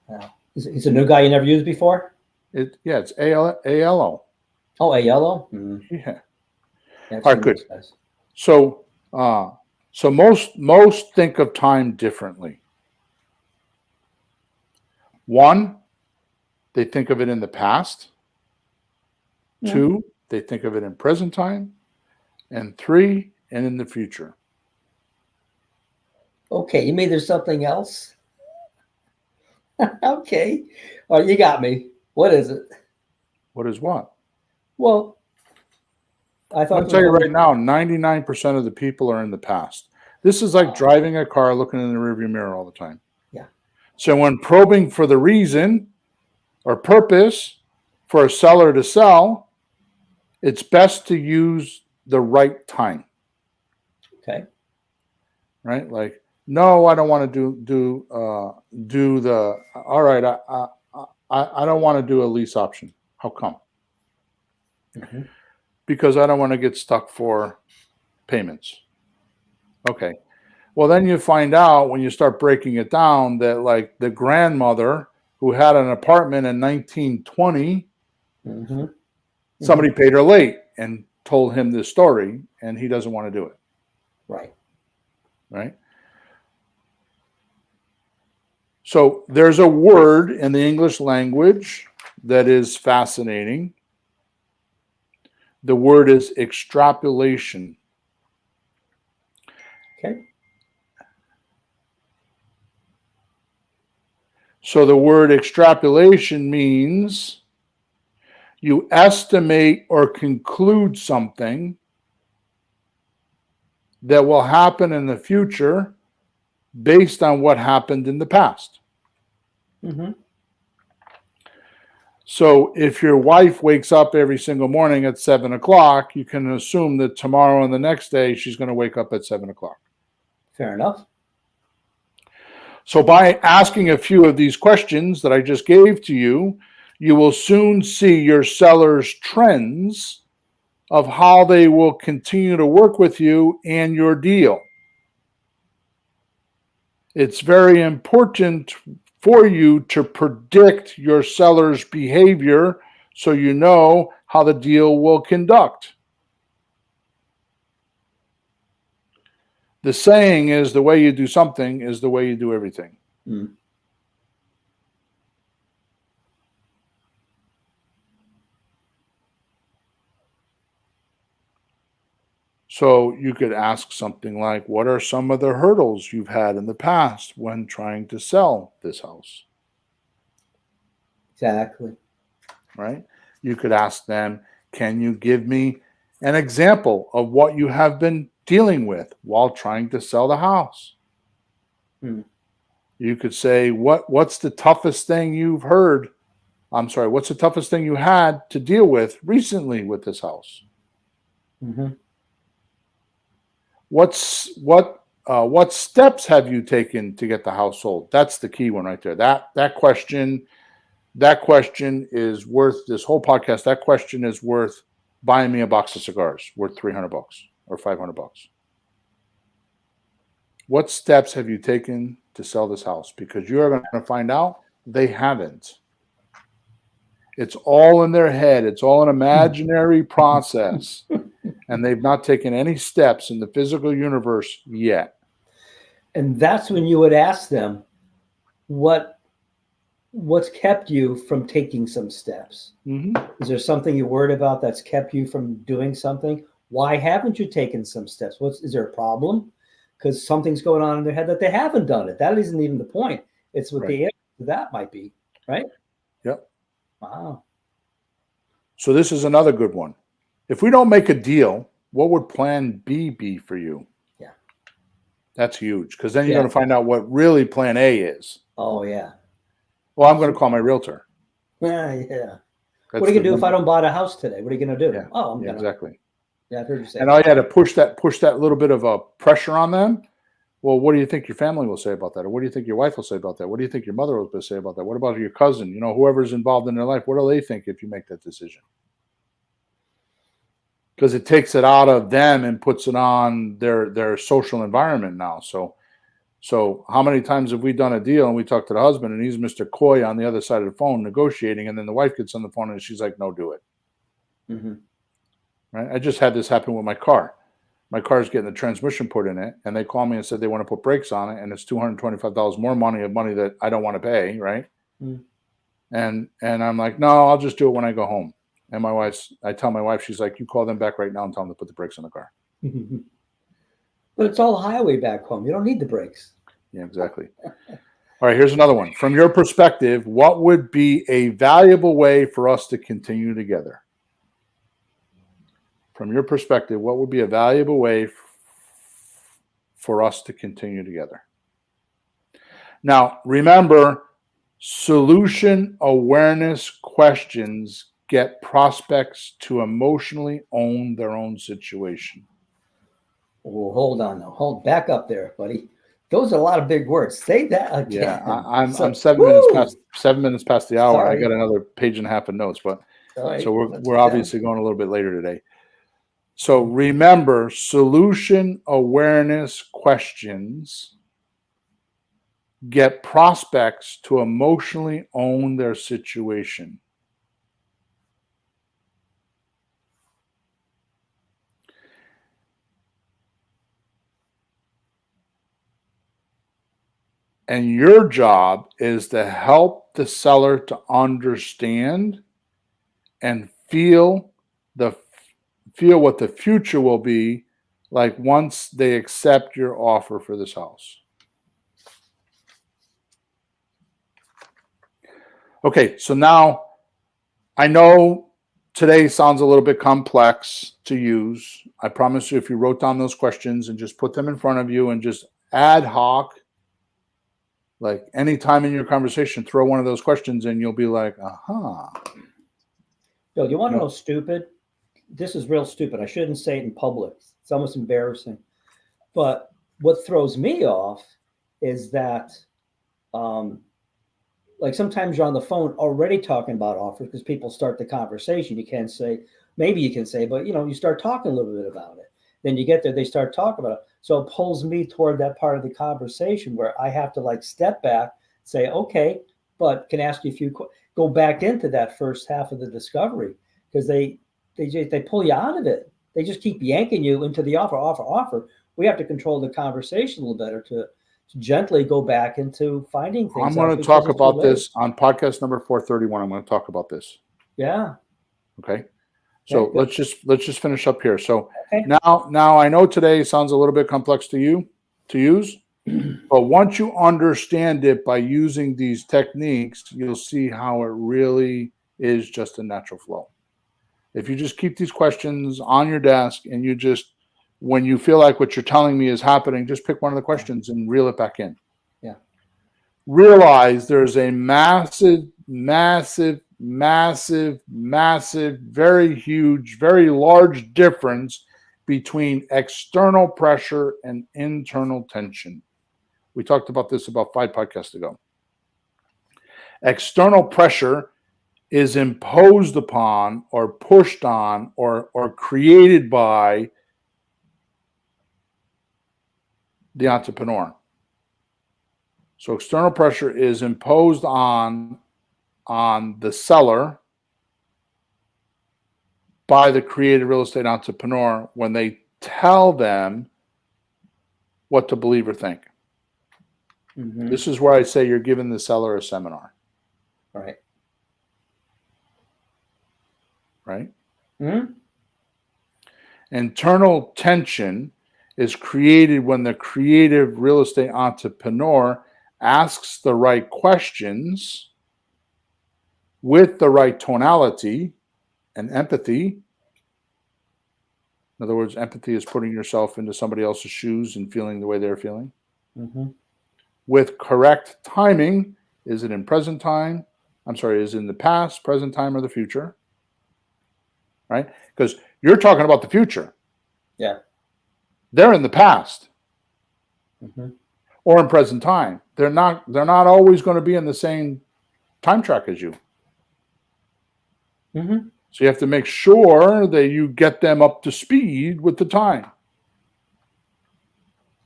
Yeah. He's a new guy you never used before?
It's ALO.
Oh, a yellow? Mm.
Yeah.
Yeah,
All right, good. So most think of time differently. One, they think of it in the past.
Yeah.
2, they think of it in present time. And 3, and in the future.
Okay, you mean there's something else? Okay. Oh, you got me. What is it?
What is what?
Well, I
I'm
thought
going to tell you right now, 99% of the people are in the past. This is like driving a car, looking in the rearview mirror all the time.
Yeah.
So when probing for the reason or purpose for a seller to sell, it's best to use the right time.
Okay.
Right? Like, no, I don't want to do the. All right, I don't want to do a lease option. How come?
Mm-hmm.
Because I don't want to get stuck for payments. Okay. Well, then you find out when you start breaking it down that like the grandmother who had an apartment in 1920,
Mm-hmm.
somebody paid her late and told him this story, and he doesn't want to do it.
Right.
Right. So there's a word in the English language that is fascinating. The word is extrapolation.
Okay.
So the word extrapolation means you estimate or conclude something that will happen in the future based on what happened in the past.
Mm-hmm.
So if your wife wakes up every single morning at 7 o'clock, you can assume that tomorrow and the next day she's going to wake up at 7 o'clock.
Fair enough.
So by asking a few of these questions that I just gave to you, you will soon see your seller's trends of how they will continue to work with you and your deal. It's very important for you to predict your seller's behavior so you know how the deal will conduct. The saying is the way you do something is the way you do everything.
Mm.
So you could ask something like, what are some of the hurdles you've had in the past when trying to sell this house?
Exactly.
Right? You could ask them, can you give me an example of what you have been dealing with while trying to sell the house?
Mm.
You could say, what's the toughest thing you've heard? I'm sorry, what's the toughest thing you had to deal with recently with this house?
Mm-hmm.
What steps have you taken to get the house sold? That's the key one right there. That question is worth this whole podcast. That question is worth buying me a box of cigars worth $300 or $500. What steps have you taken to sell this house? Because you are going to find out they haven't. It's all in their head. It's all an imaginary process. And they've not taken any steps in the physical universe yet.
And that's when you would ask them, what's kept you from taking some steps?
Mm-hmm.
Is there something you're worried about that's kept you from doing something? Why haven't you taken some steps? Is there a problem? Because something's going on in their head that they haven't done it. That isn't even the point. It's what the answer to that might be, right?
Yep.
Wow.
So this is another good one. If we don't make a deal, what would plan B be for you?
Yeah.
That's huge, because then you're going to find out what really plan A is.
Oh, yeah.
Well, I'm going to call my realtor.
Yeah.
That's
what are you going to do if I don't buy a house today? What are you going to do?
Yeah.
Oh, I'm going to.
Exactly.
Yeah, I've heard you say
and
that.
all you had to push that little bit of a pressure on them. Well, what do you think your family will say about that? Or what do you think your wife will say about that? What do you think your mother will say about that? What about your cousin? You know, whoever's involved in their life, what do they think if you make that decision? Because it takes it out of them and puts it on their social environment now. So how many times have we done a deal and we talk to the husband and he's Mr. Coy on the other side of the phone negotiating, and then the wife gets on the phone and she's like, no, do it.
Mm-hmm.
Right? I just had this happen with my car. My car's getting the transmission put in it, and they call me and said they want to put brakes on it, and it's $225 more money that I don't want to pay, right?
Mm.
And I'm like, no, I'll just do it when I go home. And I tell my wife, she's like, you call them back right now and tell them to put the brakes on the car.
But it's all highway back home. You don't need the brakes.
Yeah, exactly. All right, here's another one. From your perspective, what would be a valuable way for us to continue together? From your perspective, what would be a valuable way for us to continue together? Now, remember, solution awareness questions get prospects to emotionally own their own situation.
Oh, hold on now. Hold back up there, buddy. Those are a lot of big words. Say that again.
Yeah, I'm 7 minutes past the hour.
Sorry.
I got another page and a half of notes, but
Right.
so we're obviously going a little bit later today. So remember, solution awareness questions get prospects to emotionally own their situation. And your job is to help the seller to understand and feel what the future will be like once they accept your offer for this house. Okay, so now I know today sounds a little bit complex to use. I promise you, if you wrote down those questions and just put them in front of you and just ad hoc, like anytime in your conversation, throw one of those questions in, you'll be like, aha.
Bill, you want to know stupid? This is real stupid. I shouldn't say it in public. It's almost embarrassing. But what throws me off is that, like sometimes you're on the phone already talking about offers because people start the conversation. You can't say, maybe you can say, but you start talking a little bit about it. Then you get there, they start talking about it. So it pulls me toward that part of the conversation where I have to like step back, say, okay, but can I ask you go back into that first half of the discovery, because they pull you out of it. They just keep yanking you into the offer. We have to control the conversation a little better to gently go back into finding things.
I'm going to talk about this on podcast number 431. I'm going to talk about this.
Yeah.
Okay. So let's just finish up here. So
okay.
now I know today sounds a little bit complex to use, but once you understand it by using these techniques, you'll see how it really is just a natural flow. If you just keep these questions on your desk and you just, when you feel like what you're telling me is happening, just pick one of the questions and reel it back in.
Yeah.
Realize there's a massive, very huge, very large difference between external pressure and internal tension. We talked about this about 5 podcasts ago. External pressure is imposed upon or pushed on or created by the entrepreneur. So external pressure is imposed on the seller by the creative real estate entrepreneur when they tell them what to believe or think.
Mm-hmm.
This is where I say you're giving the seller a seminar.
Right.
Right?
Mm-hmm.
Internal tension is created when the creative real estate entrepreneur asks the right questions with the right tonality and empathy. In other words, empathy is putting yourself into somebody else's shoes and feeling the way they're feeling.
Mm-hmm.
With correct timing, is it in present time? I'm sorry, is it in the past, present time, or the future? Right? Because you're talking about the future.
Yeah.
They're in the past.
Mm-hmm.
Or in present time. They're not always going to be in the same time track as you.
Mm-hmm.
So you have to make sure that you get them up to speed with the time.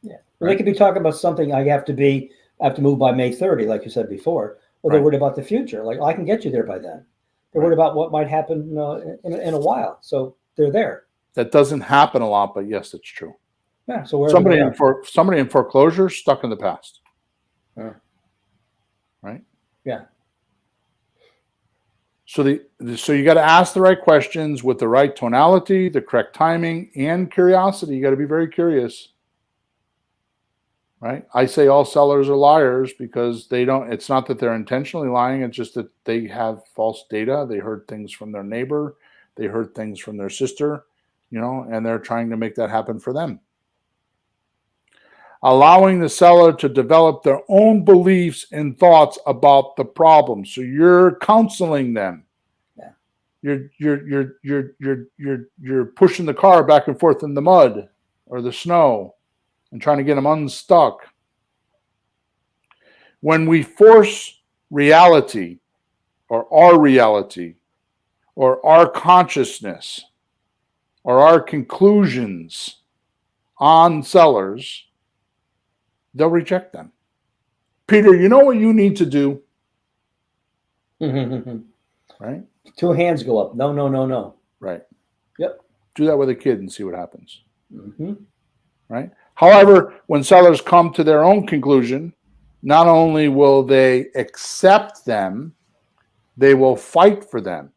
Yeah. Well, they could be talking about something I have to move by May 30, like you said before. Or they're
Right.
worried about the future. Like, I can get you there by then. They're worried about what might happen in a while. So they're there.
That doesn't happen a lot, but yes, it's true.
Yeah. So where
Somebody in foreclosure stuck in the past. Right?
Yeah.
So you got to ask the right questions with the right tonality, the correct timing, and curiosity. You got to be very curious. Right? I say all sellers are liars because it's not that they're intentionally lying, it's just that they have false data. They heard things from their neighbor, they heard things from their sister, and they're trying to make that happen for them. Allowing the seller to develop their own beliefs and thoughts about the problem. So you're counseling them. Yeah. You're pushing the car back and forth in the mud or the snow and trying to get them unstuck. When we force reality or our consciousness or our conclusions on sellers, they'll reject them. Peter, you know what you need to do? Right?
2 hands go up. No, no, no, no.
Right.
Yep.
Do that with a kid and see what happens.
Mm-hmm.
Right? However, when sellers come to their own conclusion, not only will they accept them, they will fight for them.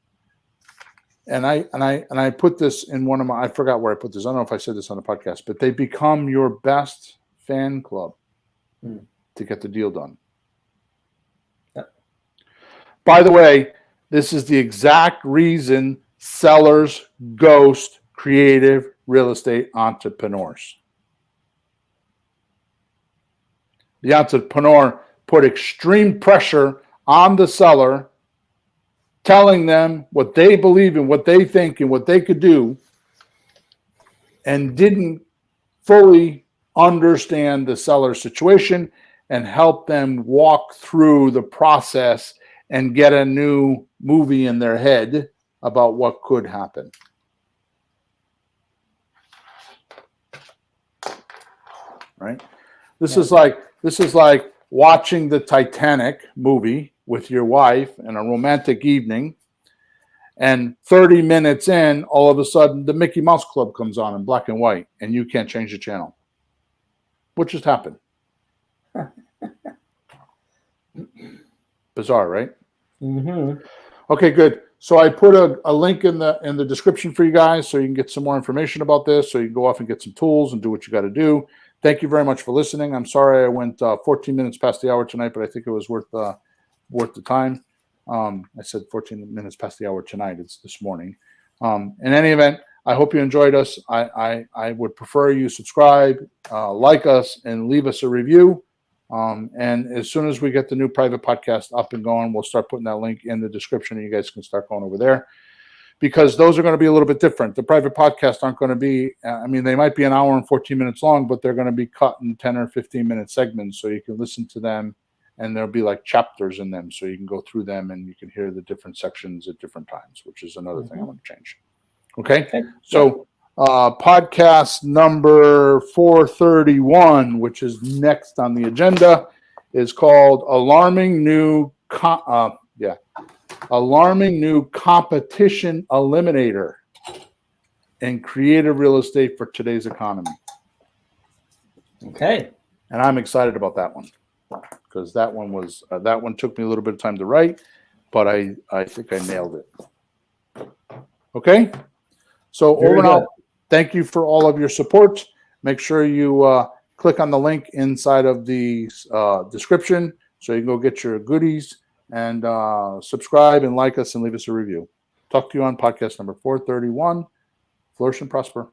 And I put this in one of I forgot where I put this. I don't know if I said this on the podcast, but they become your best fan club to get the deal done.
Yep.
By the way, this is the exact reason sellers ghost creative real estate entrepreneurs. The entrepreneur put extreme pressure on the seller, telling them what they believe in, what they think, and what they could do, and didn't fully understand the seller's situation and help them walk through the process and get a new movie in their head about what could happen. Right? This is like watching the Titanic movie with your wife in a romantic evening, and 30 minutes in, all of a sudden, the Mickey Mouse Club comes on in black and white, and you can't change the channel. What just happened? Bizarre, right?
Mm-hmm.
Okay, good. So I put a link in the description for you guys so you can get some more information about this, so you can go off and get some tools and do what you got to do. Thank you very much for listening. I'm sorry I went 14 minutes past the hour tonight, but I think it was worth the time. I said 14 minutes past the hour tonight. It's this morning. In any event, I hope you enjoyed us. I would prefer you subscribe, like us, and leave us a review. And as soon as we get the new private podcast up and going, we'll start putting that link in the description, and you guys can start going over there, because those are going to be a little bit different. The private podcasts aren't going to be, they might be an hour and 14 minutes long, but they're going to be cut in 10 or 15 minute segments, so you can listen to them, and there'll be like chapters in them, so you can go through them and you can hear the different sections at different times, which is another thing I want to change. Okay. So podcast number 431, which is next on the agenda, is called Alarming New Competition Eliminator. and creative real estate for today's economy.
Okay.
And I'm excited about that one because that one took me a little bit of time to write, but I think I nailed it. Okay. So
Very
over and
good.
out. Thank you for all of your support. Make sure you click on the link inside of the description so you can go get your goodies and subscribe and like us and leave us a review. Talk to you on podcast number 431. Flourish and prosper.